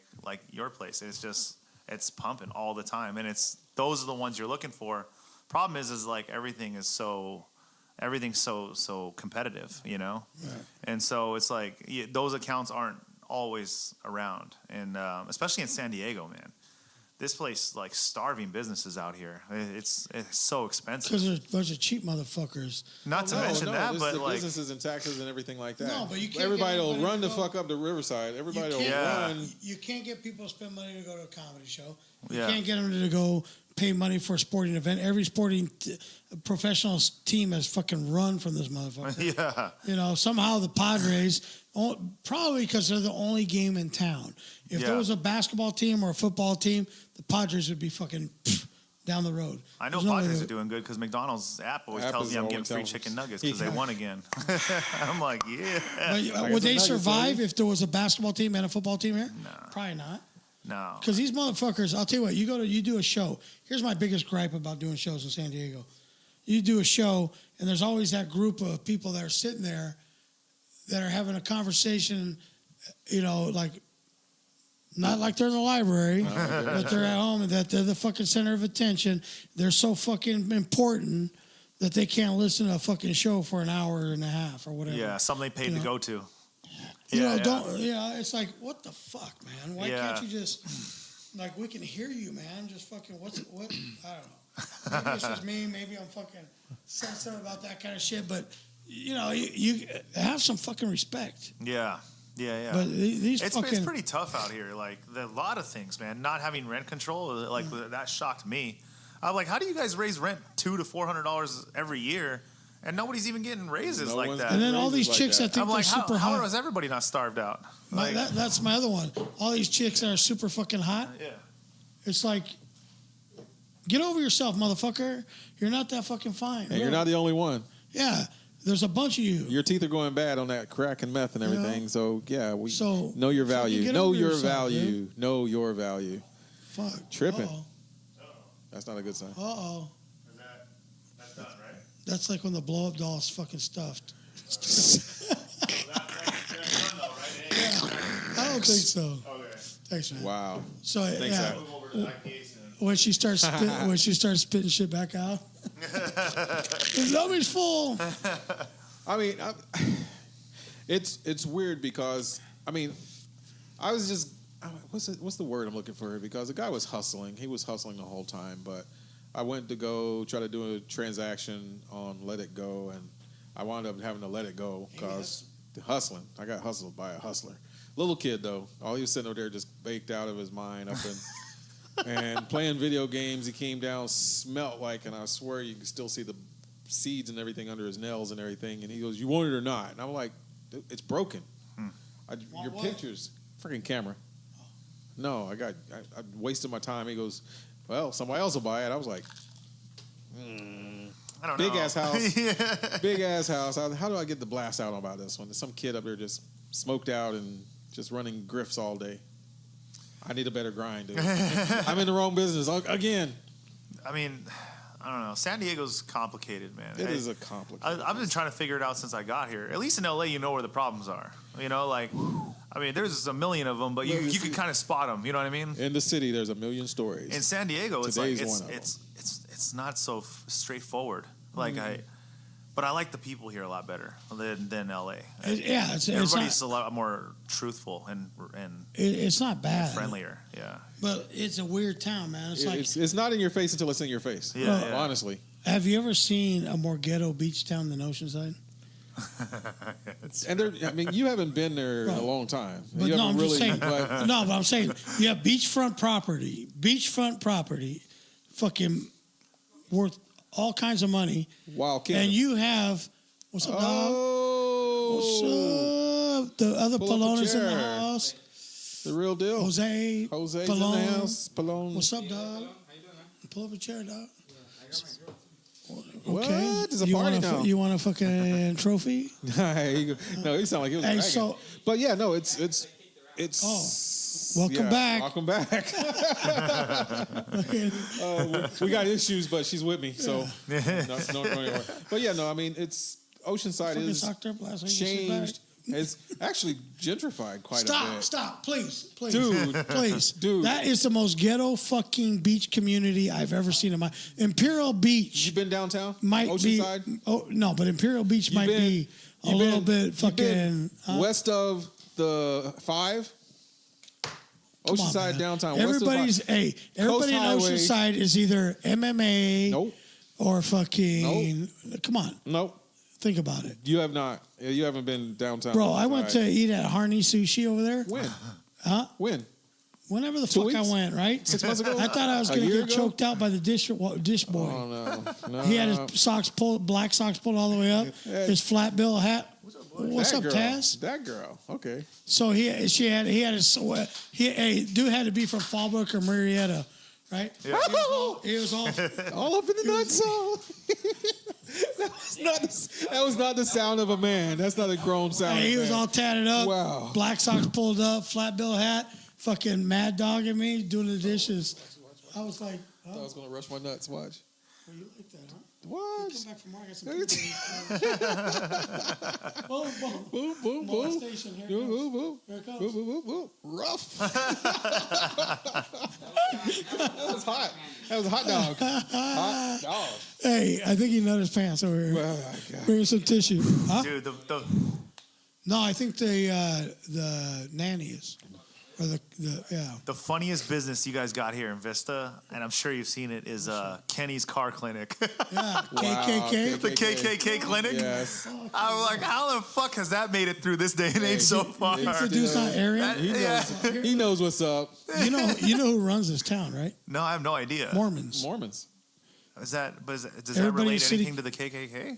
your place. It's pumping all the time, and those are the ones you're looking for. Problem is like everything's so competitive, you know, and so it's like those accounts aren't always around, and especially in San Diego, man. This place like starving businesses out here. It's so expensive. Because there's a bunch of cheap motherfuckers. Not to mention that, this but is the like businesses and taxes and everything like that. No, but you can't everybody get will anybody run to the go- fuck up to Riverside. Everybody will Yeah. run. You can't get people to spend money to go to a comedy show. You Yeah. can't get them to go pay money for a sporting event. Every sporting professional team has fucking run from this motherfucker. yeah. You know, somehow the Padres, probably because they're the only game in town. If there Yeah. was a basketball team or a football team, the Padres would be fucking down the road. I know There's no way Padres they- are doing good because McDonald's app always App tells is me I'm always getting free telling chicken us. nuggets because they won again. I'm like, yeah. But got would some they nuggets, survive baby. if there was a basketball team and a football team here? No. Probably not. No. Because these motherfuckers, I'll tell you what, you do a show. Here's my biggest gripe about doing shows in San Diego. You do a show, and there's always that group of people that are sitting there that are having a conversation, like, not like they're in the library, but they're at home, and that they're the fucking center of attention. They're so fucking important that they can't listen to a fucking show for an hour and a half or whatever. Yeah, something they paid to go to. It's like, what the fuck, man? Why can't you just, like, we can hear you, man. Just fucking, what? I don't know. Maybe it's just me. Maybe I'm fucking sensitive about that kind of shit. But, you have some fucking respect. Yeah. But these it's pretty tough out here. Like, a lot of things, man. Not having rent control, like, that shocked me. I'm like, how do you guys raise rent $200 to $400 every year? And nobody's even getting raises like that. And then all these chicks that think I'm they're like, super hot. How is everybody not starved out? Like, that's my other one. All these chicks that are super fucking hot. Yeah. It's like, get over yourself, motherfucker. You're not that fucking fine. And you're not the only one. Yeah. There's a bunch of you. Your teeth are going bad on that crack and meth and everything. So, yeah, know your value. Get Know over your yourself, value. dude. Know your value. Fuck. Tripping. Uh-oh. That's not a good sign. Uh-oh. That's done, right? That's like when the blow-up doll's fucking stuffed. I don't think so. Okay. Thanks, man. Wow. So, Thanks, yeah. Zach. Move over to that case and When she starts spitting shit back out. The dummy's full. I mean, it's weird because I was just what's the word I'm looking for here? Because the guy was hustling. He was hustling the whole time, but I went to go try to do a transaction on Let It Go, and I wound up having to let it go because hustling. I got hustled by a hustler. Little kid though. All he was sitting over there just baked out of his mind up in and playing video games. He came down, smelt like, and I swear you can still see the seeds and everything under his nails and everything. And he goes, "You want it or not?" And I'm like, "It's broken. Your pictures, freaking camera." No, I wasted my time. He goes, "Well, somebody else will buy it." I was like, I don't big know. ass house, big ass house. How do I get the blast out about this one? There's some kid up there just smoked out and just running grifts all day. I need a better grind, dude. I'm in the wrong business again. I mean, I don't know. San Diego's complicated, man. It is a complicated. I've been trying to figure it out since I got here. At least in LA, you know where the problems are. There's a million of them, but you can kind of spot them. You know what I mean? In the city, there's a million stories. In San Diego, Today's it's one like of it's not so straightforward. Like but I like the people here a lot better than LA. Everybody's a lot more truthful and it's not bad. friendlier. Yeah. But it's a weird town, man. It's not in your face until it's in your face. Yeah. Honestly. Have you ever seen a more ghetto beach town than Oceanside? And you haven't been there in a long time. But you no, haven't I'm really, just saying. No, but I'm saying you have beachfront property, fucking worth all kinds of money. Wow, Kingdom. And you have what's up, dog? What's up? The other Pull up a Pelon is in the chair. house. The real deal. Jose's Pelon. in In the house. Pelon. What's up, dog? Pull up a chair, dog. What? Okay. It's a party now. You want a fucking trophy? No, he sounded like he was Hey, bragging. But yeah, no, it's. Welcome back. Welcome back. We got issues, but she's with me, so that's no anymore. But yeah, no, I mean, it's Oceanside Fucking is socked up last week. changed. It's actually gentrified quite a bit. Stop, please, Dude. please, Dude. That is the most ghetto fucking beach community I've ever seen in my Imperial Beach. You been downtown? Might Oceanside? be. Oh no, but Imperial Beach might be a little bit fucking west of the 5. Oceanside downtown. Everybody's everybody in Highway. Oceanside is either MMA Nope. or fucking. Come on, Nope. think about it, You have not. You haven't been downtown. bro. I went to eat at Harney Sushi over there. When? Huh? When? Whenever the 2 fuck I weeks? went, right? 6 months ago? I thought I was A going to year get ago? choked out by the dish boy. Oh no. He had his black socks pulled all the way up, his flat bill hat. What's That up, girl. Taz? That girl. Okay. So he had his dude had to be from Fallbrook or Marietta, right? Yeah. He was all All up in the nutshell. That was not the sound of a man. That's not a grown sound. he of a was man. all tatted up. Wow. Black socks pulled up, flat bill hat, fucking mad dogging me doing the dishes. I was like, I thought I was gonna rush my nuts. Watch. well, you like that, huh? What? Come back from work, I got some people. Boom, boom. Boom, boom, boom. Molestation. Here it Boom, comes. boom, boom. Here it comes. Boom, boom, boom, boom. Rough. That was hot. That was a hot dog. Hot dog. Hey, I think he nut his pants over here. Oh, my God. Bring some tissue. Huh? Dude, No, I think the nanny is. Or the funniest business you guys got here in Vista, and I'm sure you've seen it, is Kenny's Car Clinic. Yeah, Wow, KKK. The KKK clinic. Yes. I'm like, how the fuck has that made it through this day and age so far? Introduced on Arian. He knows what's up. You know who runs this town, right? No, I have no idea. Mormons. Mormons. Does that Everybody relate city- anything to the KKK?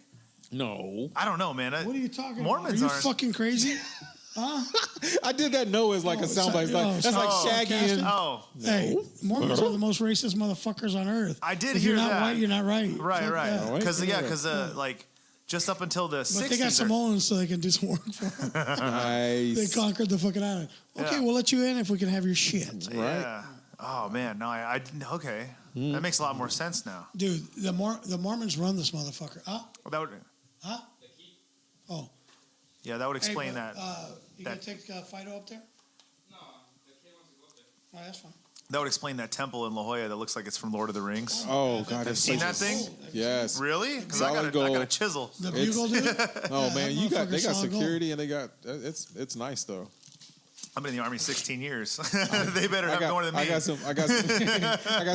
No. I don't know, man. What are you talking Mormons about? Are you aren't- fucking crazy? I did that no as like a soundbite. It's like, that's like Shaggy and... Oh, Hey, Mormons are the most racist motherfuckers on earth. I did if hear you're not that. white, you're not right. right, Fuck right. that. Because like just up until the 60s. But they got Samoans, so they can do some work for them. They Nice. conquered the fucking island. Okay, Yeah. we'll let you in if we can have your shit. Yeah. Oh man, no, I okay. That makes a lot more sense now. Dude, the Mormons run this motherfucker. Well, that would, Oh. yeah, that would explain Hey, but, that. You that- gonna take Fido up there? No, the kid wants to go up there. Oh, that's fine. That would explain that temple in La Jolla that looks like it's from Lord of the Rings. Oh, God. Have you That's seen such that a- thing? Yes. Really? Because I Solid got a gold. chisel. The bugle, dude? Oh, Yeah, man. that They got motherfucker's solid security and they got... It's nice, though. I've been in the Army 16 years. They better have more than me. I got some I got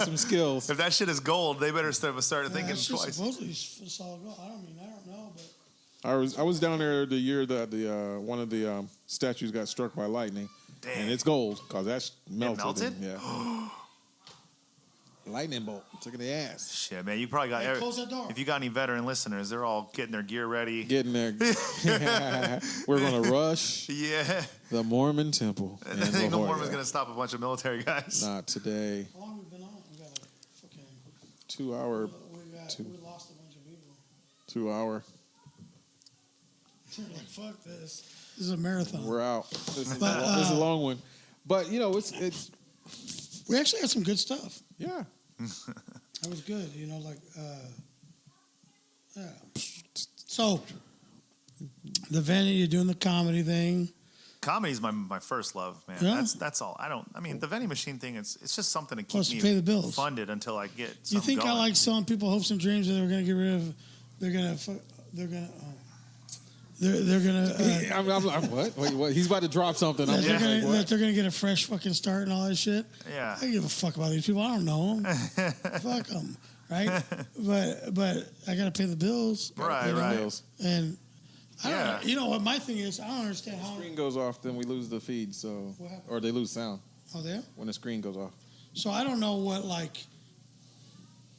some skills. If that shit is gold, they better start thinking That's just twice. supposedly solid gold. I don't know, but I was down there the year that the one of the statues got struck by lightning, Damn. and it's gold because that's melted. melted? Yeah. Lightning bolt took in the ass. Shit, man, you probably got. Hey, close that door. If you got any veteran listeners, they're all getting their gear ready. Getting there. We're gonna rush Yeah. the Mormon temple. in I think La no Jolla. Mormon's gonna stop a bunch of military guys. Not today. how long have we been on? We got like fucking. 2 hour. We lost a bunch of people. 2 hour. Like fuck this. This is a marathon. We're out. This is, But, this is a long one, but you know it's We actually had some good stuff. yeah. That was good. Yeah. So the venue, you're doing the comedy thing. Comedy's my first love, man. Yeah. That's all. I mean, the vending machine thing. It's just something to keep Plus, me to pay the bills. funded until I get. You something think going. I like selling people hopes and dreams that they're going to get rid of? They're going to. I'm what? Wait, what? He's about to drop something. I'm That just like, what? they're gonna get a fresh fucking start and all that shit. Yeah. I don't give a fuck about these people. I don't know them. Fuck them, right? But I gotta pay the bills. Right, you know? right. Bills. And I don't Yeah. know. You know what my thing is? I don't understand how. Screen goes off, then we lose the feed. So, What happened? or they lose sound Oh, there. when the screen goes off. So I don't know what like.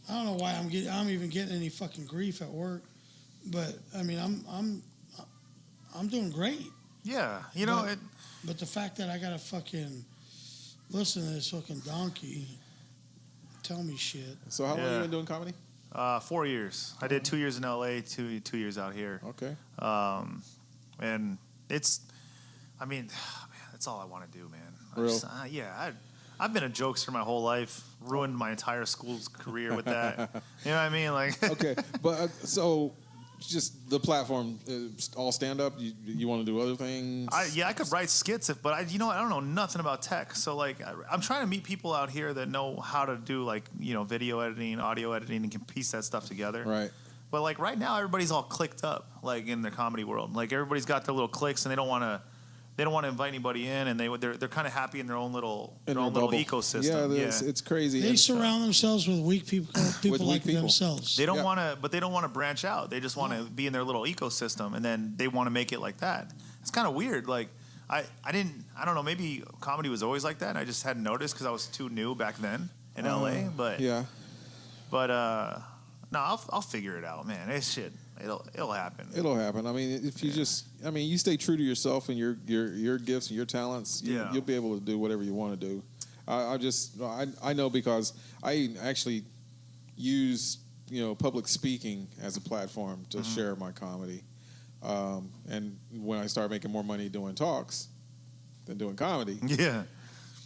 I don't know why I'm even getting any fucking grief at work, but I mean I'm doing great. Yeah, you know But- it. But the fact that I gotta fucking listen to this fucking donkey tell me shit. So, how long have Yeah. you been doing comedy? 4 years. I did 2 years in LA, two years out here. Okay. And it's, I mean, man, that's all I want to do, man. Real? I've been a jokester my whole life. Ruined my entire school's career with that. You know what I mean? Like, Okay, but so just the platform, all stand up. You want to do other things? I could write skits, but I don't know nothing about tech. So like, I'm trying to meet people out here that know how to do like, video editing, audio editing, and can piece that stuff together. Right. But like right now, everybody's all clicked up, like in the comedy world. Like everybody's got their little cliques, and they don't want to invite anybody in, and they're kind of happy in their own little little bubble. ecosystem. Yeah, it's crazy. They And- surround themselves with weak people weak like people. themselves. They don't Yeah. want to, but they don't want to branch out. They just want to be in their little ecosystem, and then they want to make it like that. It's kind of weird. Like I don't know. Maybe comedy was always like that. I just hadn't noticed because I was too new back then in LA. But yeah. no, I'll figure it out, man. It's shit. It'll happen. It'll happen. I mean, if you you stay true to yourself and your gifts and your talents, Yeah. you'll be able to do whatever you want to do. I know because I actually use public speaking as a platform to share my comedy, and when I start making more money doing talks than doing comedy, Yeah.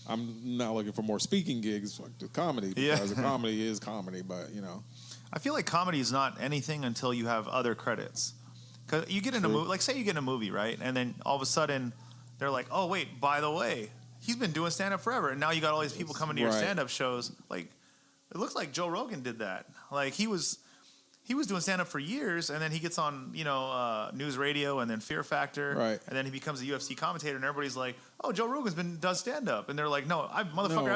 I'm not looking for more speaking gigs like the comedy because the comedy is comedy, but I feel like comedy is not anything until you have other credits. Because you get in a movie, like say you get in a movie, right? And then all of a sudden they're like, oh, wait, by the way, he's been doing stand-up forever. And now you got all these people coming to your stand-up shows. Like, it looks like Joe Rogan did that. Like, he was doing stand-up for years, and then he gets on, news radio and then Fear Factor. Right. And then he becomes a UFC commentator, and everybody's like, oh, Joe Rogan's does stand-up. And they're like, no, I've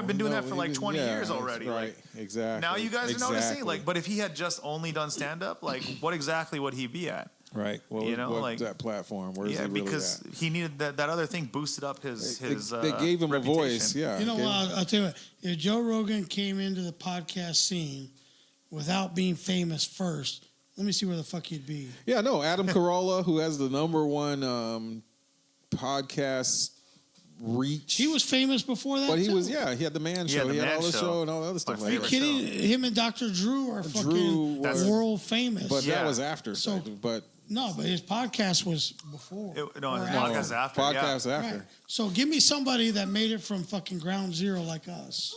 been doing that for like 20 years already. Right, like, exactly. Now you guys are noticing. Like, but if he had just only done stand-up, like, what exactly would he be at? Right. Well, what's that platform? Where's he really because at? he needed that other thing boosted up his They gave him reputation. a voice. Yeah. You know what? I'll tell you what. If Joe Rogan came into the podcast scene without being famous first, let me see where the fuck he'd be. Yeah, no. Adam Carolla, who has the #1 podcast reach. He was famous before that. But he too. was, he had the Man Show. He had all the show and all the other stuff My like favorite that. Are you kidding? Him and Dr. Drew are Drew fucking world famous. But that was after. So- but no, but his podcast was before. His Or podcast after. podcast yeah. after. Right. So give me somebody that made it from fucking ground zero like us.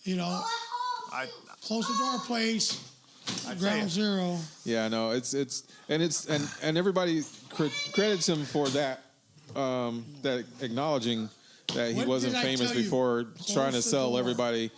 I Close the door, please. I'd Ground say zero. Yeah, no, it's and everybody credits him for that, that acknowledging that he What wasn't did I famous tell you? before Close trying to the sell door. everybody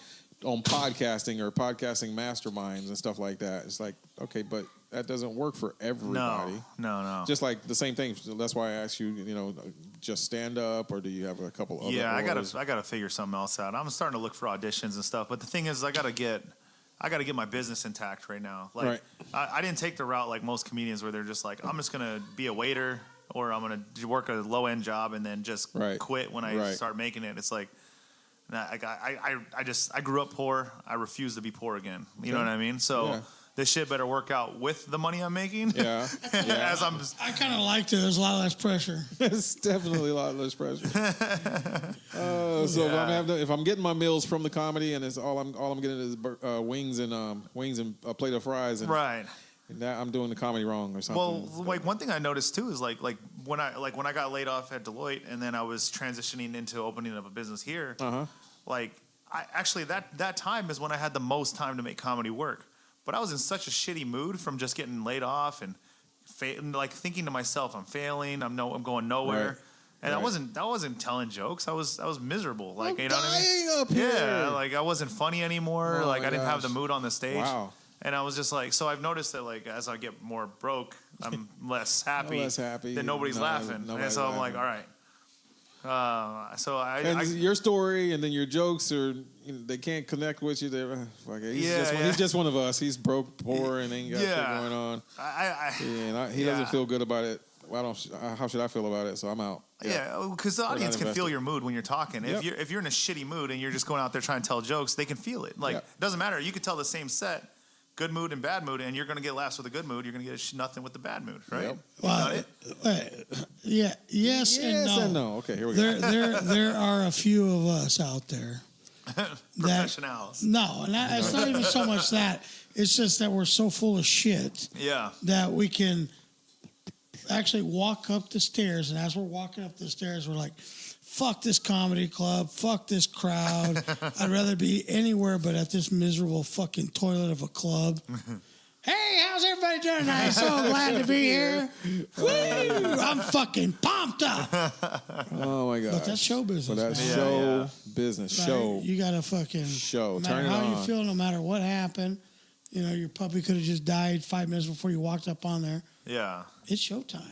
on podcasting or podcasting masterminds and stuff like that. It's like, okay, but that doesn't work for everybody. No. Just like the same thing. That's why I asked you, just stand up, or do you have a couple other? Yeah, I roles? gotta figure something else out. I'm starting to look for auditions and stuff, but the thing is, I gotta get my business intact right now. Like, Right. I didn't take the route like most comedians where they're just like, I'm just gonna be a waiter or I'm gonna work a low end job and then just quit when I start making it. It's like, nah, I grew up poor. I refuse to be poor again. You know what I mean? So. This shit better work out with the money I'm making. Yeah. As I'm. I kind of liked it. There's a lot less pressure. It's definitely a lot less pressure. So if I'm getting my meals from the comedy and it's all I'm getting is wings and a plate of fries and Right. and that I'm doing the comedy wrong or something. Well, like one thing I noticed too is like when I got laid off at Deloitte and then I was transitioning into opening up a business here. Like I actually that time is when I had the most time to make comedy work. But I was in such a shitty mood from just getting laid off and like thinking to myself, I'm failing. I'm going nowhere. Right. And I wasn't telling jokes. I was miserable. Like, I'm you know what I mean? dying up here. Yeah, like I wasn't funny anymore. Oh like my I didn't have gosh. the mood on the stage. Wow. And I was just like, so I've noticed that like as I get more broke, I'm less happy. Less happy. Then nobody's laughing. And so I'm like, all right. And your story and then your jokes are they can't connect with you. They're like he's just one of us. He's broke, poor, and ain't got shit going on. He doesn't feel good about it. How should I feel about it? So I'm out. Yeah, because the audience can feel invested. your mood when you're talking. Yep. If you're in a shitty mood and you're just going out there trying to tell jokes, they can feel it. Like, Yep. it doesn't matter. You could tell the same set, good mood and bad mood, and you're going to get laughs with the good mood. You're going to get nothing with the bad mood, right? Yep. Got it? Yes and no. Okay, here we go. There are a few of us out there. Professionals. No, and it's not even so much that. It's just that we're so full of shit Yeah. that we can actually walk up the stairs, and as we're walking up the stairs, we're like, fuck this comedy club, fuck this crowd. I'd rather be anywhere but at this miserable fucking toilet of a club. Hey, how's everybody doing tonight? So glad to be here. Woo! I'm fucking pumped up. Oh my god. But that's show business. But that's man. show business. Right? Show. You gotta fucking Show. No matter Turn it how you on. feel, no matter what happened. Your puppy could have just died 5 minutes before you walked up on there. Yeah. It's showtime.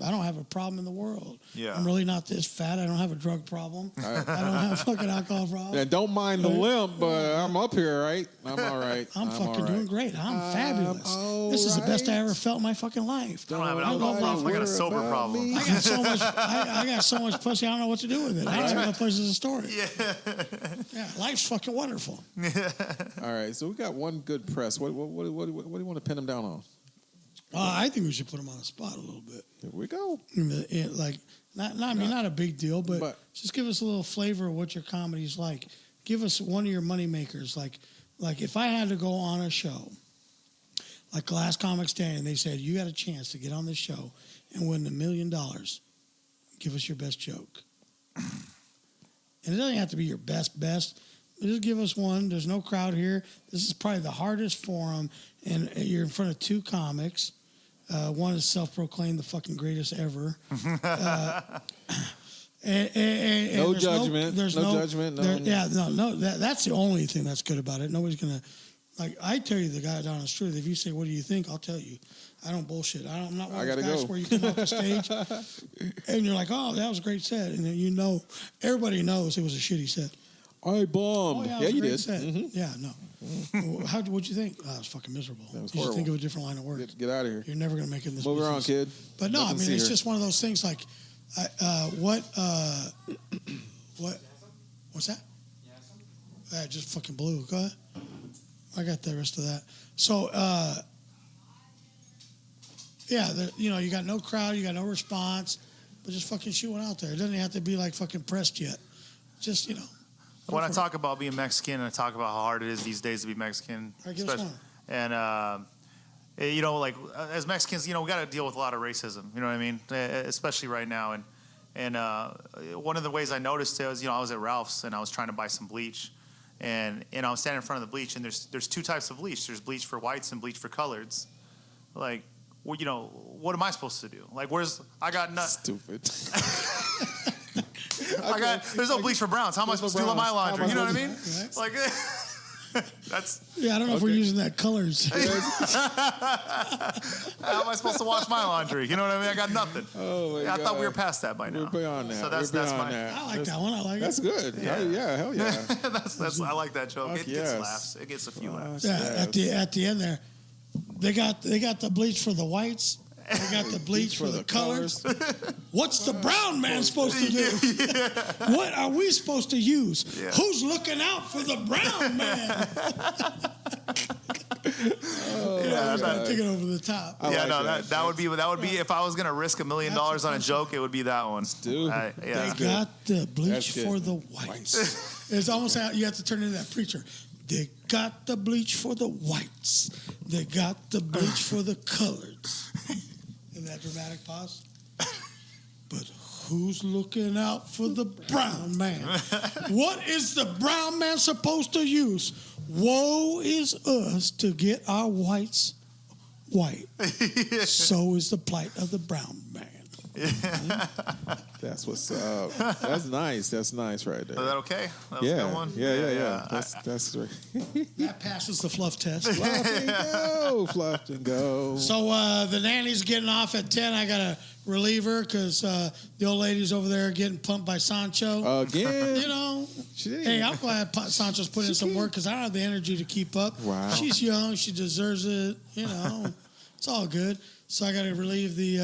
I don't have a problem in the world. Yeah. I'm really not this fat. I don't have a drug problem. I don't have a fucking alcohol problem. Yeah, don't mind the limp, but I'm up here, right? I'm all right. I'm fucking doing great. I'm fabulous. all This is the best I right. ever felt in my fucking life. I don't have an alcohol problem. I got a sober about problem. me. I got so much. I got so much pussy. I don't know what to do with it. I don't know places to store it. Yeah, life's fucking wonderful. All right, so we got one good press. What do you want to pin him down on? I think we should put him on the spot a little bit. Here we go. Not a big deal, but Just give us a little flavor of what your comedy's like. Give us one of your money makers. Like if I had to go on a show, like Last Comic Standing, they said you got a chance to get on this show and win $1 million. Give us your best joke. And it doesn't have to be your best. Just give us one. There's no crowd here. This is probably the hardest forum, and you're in front of 2 comics. One is self-proclaimed the fucking greatest ever. And No there's judgment. There's No judgment. No. That's the only thing that's good about it. Nobody's gonna, like, I tell you the guy down the street. If you say, "What do you think?" I'll tell you. I don't bullshit. I'm not one of those guys where you come off the stage and you're like, "Oh, that was a great set," and then everybody knows it was a shitty set. I bombed. Oh, yeah, you did. Mm-hmm. Yeah, no. What'd you think? Oh, it was fucking miserable. That was you should horrible. think of a different line of work. Get out of here. You're never gonna make it in this Move business. around, kid. But no, Nothing I to mean, it's see just one of those things. Like, what's that? Just fucking blew. Go ahead. I got the rest of that. So, you got no crowd, you got no response, but just fucking shoot one out there. It doesn't have to be like fucking pressed yet. Just, When I talk about being Mexican, and I talk about how hard it is these days to be Mexican, All right, give us one. and like as Mexicans, we got to deal with a lot of racism. You know what I mean? Especially right now. And one of the ways I noticed it was, I was at Ralph's and I was trying to buy some bleach, and I was standing in front of the bleach, and there's 2 types of bleach. There's bleach for whites and bleach for coloreds. Like, well, what am I supposed to do? Like, I got Stupid. there's no bleach for browns. How am I supposed to do my laundry? You know what I mean? Right. Like, that's. Yeah, I don't know if we're using that colors. How am I supposed to wash my laundry? You know what I mean? I got nothing. Oh my I thought we God. were past that by now. We're beyond that. So that's We're beyond my. that. I like that one. I like That's it. good. Yeah. Hell yeah. that's I like that joke. Fuck It yes. gets laughs. It gets a few laughs. Yeah, at the end there, they got the bleach for the whites. They got the bleach for the colors. What's the brown man supposed to do? What are we supposed to use? Yeah. Who's looking out for the brown man? Yeah, Take it over the top. that would be if I was gonna risk $1 million on a joke, it would be that one. Dude. They got the bleach That's good. for the whites. It's almost how you have to turn into that preacher. They got the bleach for the whites. They got the bleach for the coloreds. In that dramatic pause. But who's looking out for the brown man? What is the brown man supposed to use? Woe is us to get our whites white. So is the plight of the brown man. That's what's up. That's nice. That's nice right there. Is that okay? That was a good one? Yeah. That's right. That passes the fluff test. Fluff and go. So the nanny's getting off at 10. I got to relieve her because the old lady's over there getting pumped by Sancho. Again. Hey, I'm glad Sancho's putting in some work because I don't have the energy to keep up. Wow. She's young. She deserves it. It's all good. So I got to relieve the,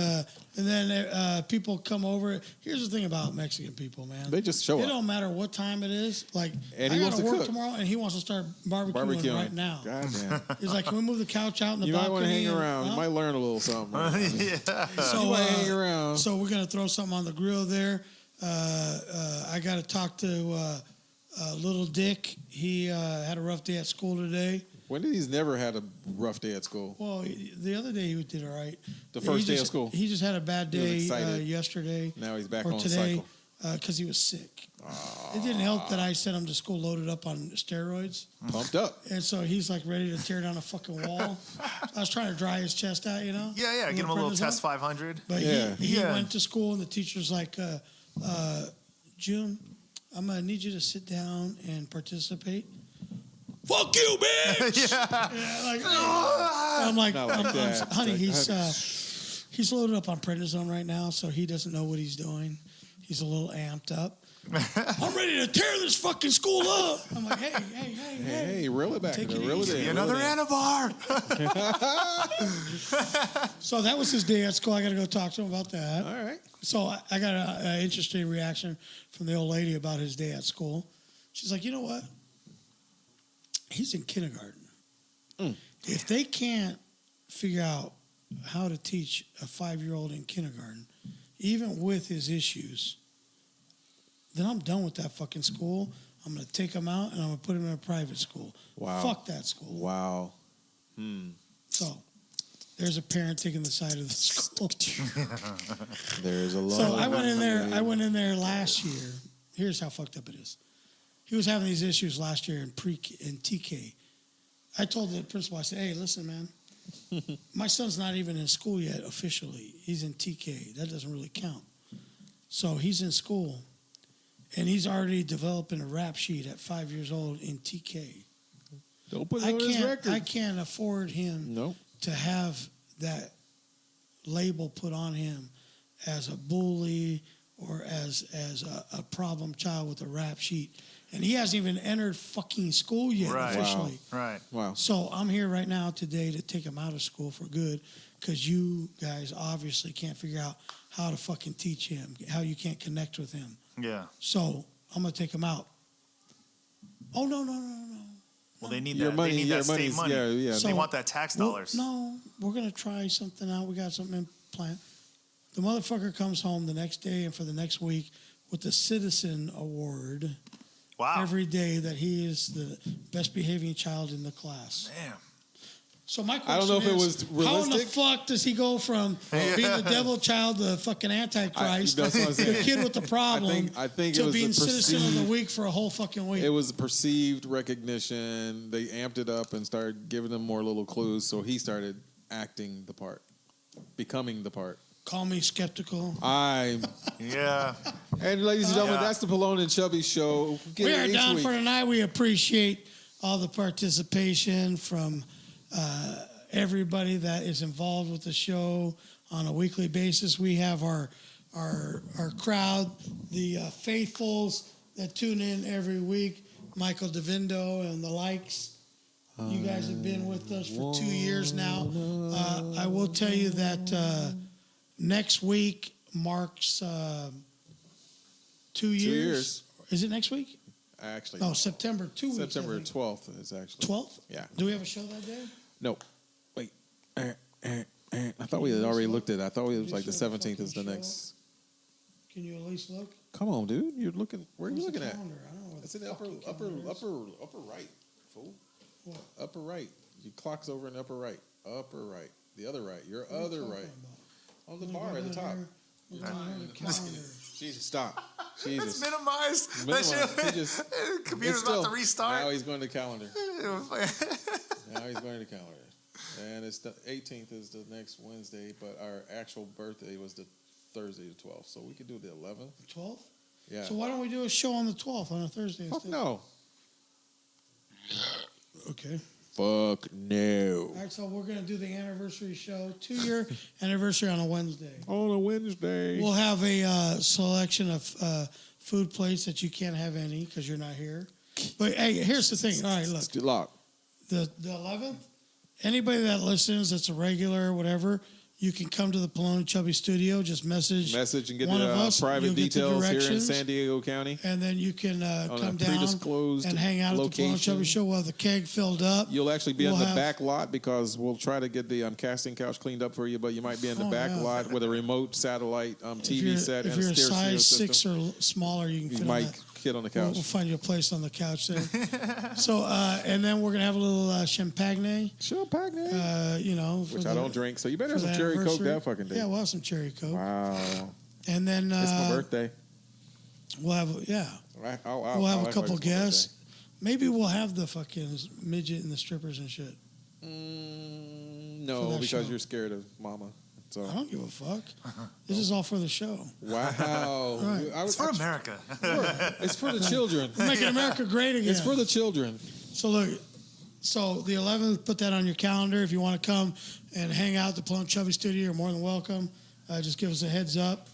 and then people come over. Here's the thing about Mexican people, man. They just show It up. don't matter what time it is. Like, And I he got wants to to work cook. tomorrow, and he wants to start barbecuing right now. God damn. He's like, can we move the couch out in the You might balcony? want to hang and- around. huh? You might learn a little something. So, You might hang around. So we're going to throw something on the grill there. I got to talk to little Dick. He had a rough day at school today. When did he's never had a rough day at school? Well, the other day he did all right. The first He day of school. He just had a bad He was day excited. yesterday. Now he's back or on today cycle. because he was sick. It didn't help that I sent him to school loaded up on steroids. Pumped up. And so he's like ready to tear down a fucking wall. I was trying to dry his chest out, Yeah, with get him a little prednisone. test 500. But Yeah. he Yeah. went to school, and the teacher's like, June, I'm going to need you to sit down and participate. Fuck you, bitch! I'm like, Not like that. honey, It's like, he's loaded up on prednisone right now, so he doesn't know what he's doing. He's a little amped up. I'm ready to tear this fucking school up. I'm like, hey. Hey, reel it back. Take it Reel it easy. in. Another reel it in. Anavar. So that was his day at school. I got to go talk to him about that. All right. So I got an interesting reaction from the old lady about his day at school. She's like, you know what? He's in kindergarten. If they can't figure out how to teach a 5-year-old in kindergarten, even with his issues, then I'm done with that fucking school. I'm going to take him out and I'm going to put him in a private school. Wow. Fuck that school. Wow. So there's a parent taking the side of the school. There's a lot. So I went in there last year, here's how fucked up it is. He was having these issues last year in TK. I told the principal, I said, hey, listen, man, my son's not even in school yet officially. He's in TK. That doesn't really count. So he's in school, and he's already developing a rap sheet at 5 years old in TK. Don't put it on his record. I can't afford him to have that label put on him as a bully or as a problem child with a rap sheet. And he hasn't even entered fucking school yet officially. Wow. So I'm here right now today to take him out of school for good because you guys obviously can't figure out how to fucking teach him, how you can't connect with him. Yeah. So I'm going to take him out. Oh, no. Well, they need your that. money, they need that state money. Yeah. So they want that tax dollars. No, we're going to try something out. We got something in plan. The motherfucker comes home the next day and for the next week with the Citizen Award. Wow. Every day that he is the best behaving child in the class. Damn. So my question I don't know if it was how in the realistic. fuck does he go from being the devil child, the fucking Antichrist, that's what I'm saying. the kid with the problem, I think to it was being a Citizen of the Week for a whole fucking week? It was perceived recognition. They amped it up and started giving him more little clues, so he started acting the part, becoming the part. Call me skeptical. Yeah. And ladies and gentlemen, that's the Pelon and Chubby show. We are done for tonight. We appreciate all the participation from everybody that is involved with the show on a weekly basis. We have our crowd, the faithfuls that tune in every week, Michael DeVindo and the likes. You guys have been with us for 2 years now. I will tell you that next week marks 2 years. 2 years. Is it next week? Actually, No, September 2 weeks. September 12th is actually 12th? Yeah. Do we have a show that day? No, wait. I thought we had already looked at it. I thought it was like the 17th is the next. Can you at least look? Come on, dude. You're looking. Where are you Where's the looking at? calendar? I don't know where It's the in the fucking upper calendar is. right, fool. What? Upper right. Your clock's over in the upper right. Upper right. The other right. Your What are you other talking right. about? On the Look bar at the top. here. Look down here, the calendar. Jesus, stop. Jesus. It's minimized. Minimized. That He shit, just- computer's It's about to still- restart. Now he's going to calendar. Now he's going to calendar. And it's the 18th is the next Wednesday, but our actual birthday was the Thursday the 12th. So we could do the 11th. 12th? Yeah. So why don't we do a show on the 12th, on a Thursday? Fuck instead? no. Okay. Fuck no. All right, so we're going to do the anniversary show, 2-year anniversary on a Wednesday. On a Wednesday. We'll have a selection of food plates that you can't have any because you're not here. But hey, here's the thing. All right, look. It's locked. The 11th, anybody that listens that's a regular or whatever, you can come to the Pelon Chubby studio. Just message And get one of the us. private You'll get the details here in directions. San Diego County. And then you can On come a down predisclosed and hang out at the Pelon location. Chubby show. We'll have the keg filled up. You'll actually be We'll on the have- back lot because we'll try to get the casting couch cleaned up for you, but you might be in the back yeah. lot with a remote satellite TV set If and you're a a stereo size system. 6 or smaller, you can You fit on might that. hit on the We'll couch. find you a place on the couch there. So, and then we're going to have a little champagne, Champagne. you know. for Which I the- don't drink, so you better for have some the cherry coke anniversary. that fucking day. Yeah, we'll have some cherry coke. Wow. And then It's my birthday. we'll have, I'll we'll have act a like couple it's my guests. Maybe we'll have the fucking midget and the strippers and shit. birthday. For No, that because show. you're scared of mama. So I don't give a fuck. This is all for the show. wow. Right. I It's for America. It's for the children. Making America great again. It's for the children. So look, so the 11th, put that on your calendar. If you want to come and hang out at the Pelon Chubby studio, you're more than welcome. Just give us a heads up.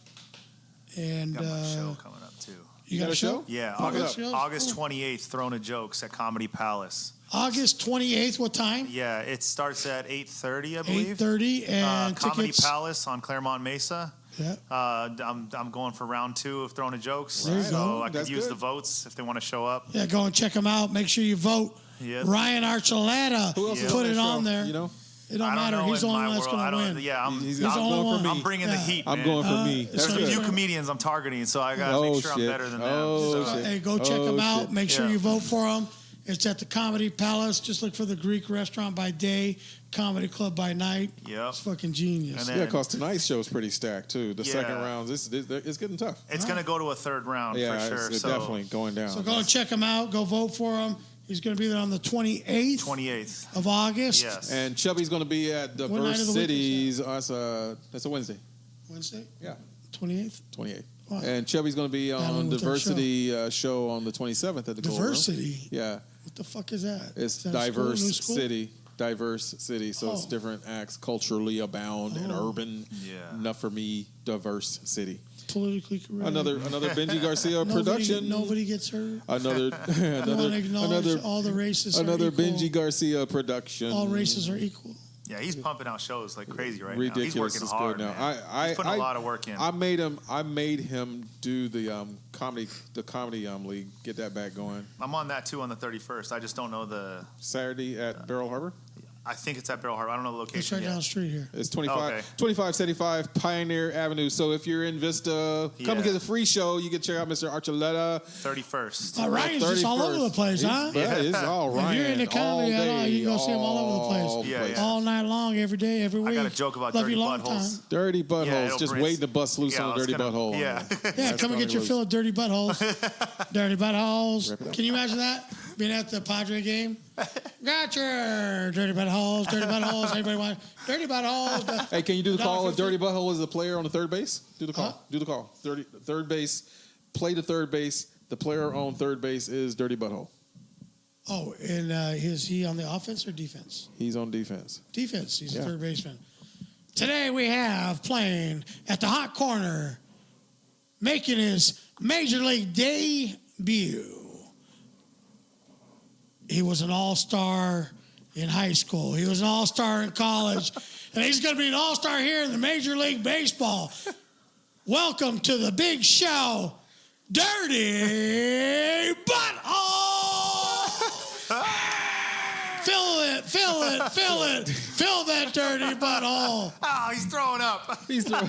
And Got my show coming up too. you got a show? Yeah, Pop it August, up. August 28th, Throne of Jokes at Comedy Palace. August 28th, what time? Yeah, it starts at 8:30, I believe. 8:30 and Comedy tickets. Palace on Claremont Mesa. Yeah. I'm going for round 2 of Throne of Jokes, There you so go. I could That's use good. the votes if they want to show up. Yeah, go and check them out. Make sure you vote. Yes. Ryan Archuleta. Who else is Put on it that on show? there. You know? It don't I don't matter. know He's the in only my one that's world. I going to don't. win. Yeah, He's I'm the only going one. for me. I'm bringing the Yeah. heat. I'm man. going for me. There's So a you few wanna- comedians I'm targeting, so I gotta make sure I'm better than them. Oh, So- shit. Hey, go check them out. shit. Make sure Yeah. you vote for them. It's at the Comedy Palace. Just look for the Greek restaurant by day, comedy club by night. Yep. It's fucking genius. And then- Yeah, because tonight's show is pretty stacked too. The second Yeah. round, it's getting tough. It's going to go to a third round Yeah, for sure. it's So definitely going down. So go and check him out. Go vote for him. He's going to be there on the 28th 28th. of August. Yes. And Chubby's going to be at What night Diverse of the week is Cities. That's a Wednesday. Wednesday, Yeah, 28th. 28. Wow. And Chubby's going to be Battling on with that Diversity show on the 27th at the Gold Room. Diversity. Yeah, What the fuck is that? it's Is that a school, Diverse new school? City. Diverse City, so it's Oh. different acts, culturally abound and urban. Yeah. Enough for me, diverse city. Politically correct. Another Benji Garcia production. Nobody gets hurt. Another I want to acknowledge all the races. another are equal. Benji Garcia production. All races are equal. Yeah, he's pumping out shows like crazy right Ridiculous. now. He's working It's hard good now. man. He's putting a lot of work in. I made him do the comedy league. Get that back going. I'm on that too on the 31st. I just don't know the. Saturday at Barrel Harbor. I think it's at Barrel Harbor. I don't know the location It's right yet. down the street here. It's Okay. 2575 Pioneer Avenue. So if you're in Vista, come and Yeah. get a free show. You can check out Mr. Archuleta. 31st. Ryan's just all over the place, huh? Yeah, it's all If Ryan. you're into comedy all at all, day, you can go see him all over the place. all Yeah, place. yeah. All night long, every day, every week. I got a joke about Love dirty you long buttholes. time. Dirty buttholes. Yeah, it'll just bring- waiting to bust loose Yeah, on I a was dirty gonna- butthole. yeah. Yeah, That's come and get your loose. fill of dirty buttholes. Dirty buttholes. Rip it up. Can you imagine that? Being at the Padre game? Got your dirty buttholes, dirty buttholes. Everybody want dirty buttholes. Hey, can you do the call? A $1.50? dirty butthole is the player on the third base. Do the call. Huh? Do the call. Third base. Play to third base. The player on third base is dirty butthole. Oh, and is he on the offense or defense? He's on defense. Defense. He's Yeah. a third baseman. Today we have playing at the hot corner, making his major league debut. He was an all-star in high school. He was an all-star in college. And he's going to be an all-star here in the Major League Baseball. Welcome to the big show, Dirty Butthole! Fill that dirty butthole. Oh, he's throwing up. He's throwing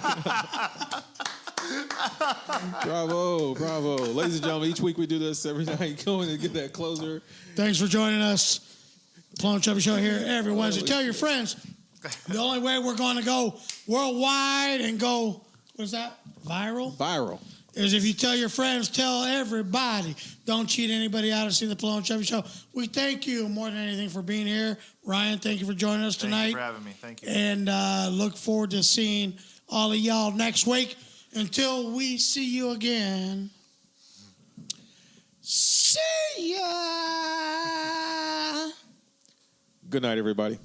Bravo. Ladies and gentlemen, each week we do this every night. Go in and get that closer. Thanks for joining us. Pelon Chubby Show here every Wednesday. Tell your friends. The only way we're going to go worldwide and go, what is that? Viral? Is if you tell your friends, tell everybody. Don't cheat anybody out of seeing the Pelon Chubby Show. We thank you more than anything for being here. Ryan, thank you for joining us tonight. Thank you for having me. Thank you. And look forward to seeing all of y'all next week. Until we see you again. See ya. Good night, everybody.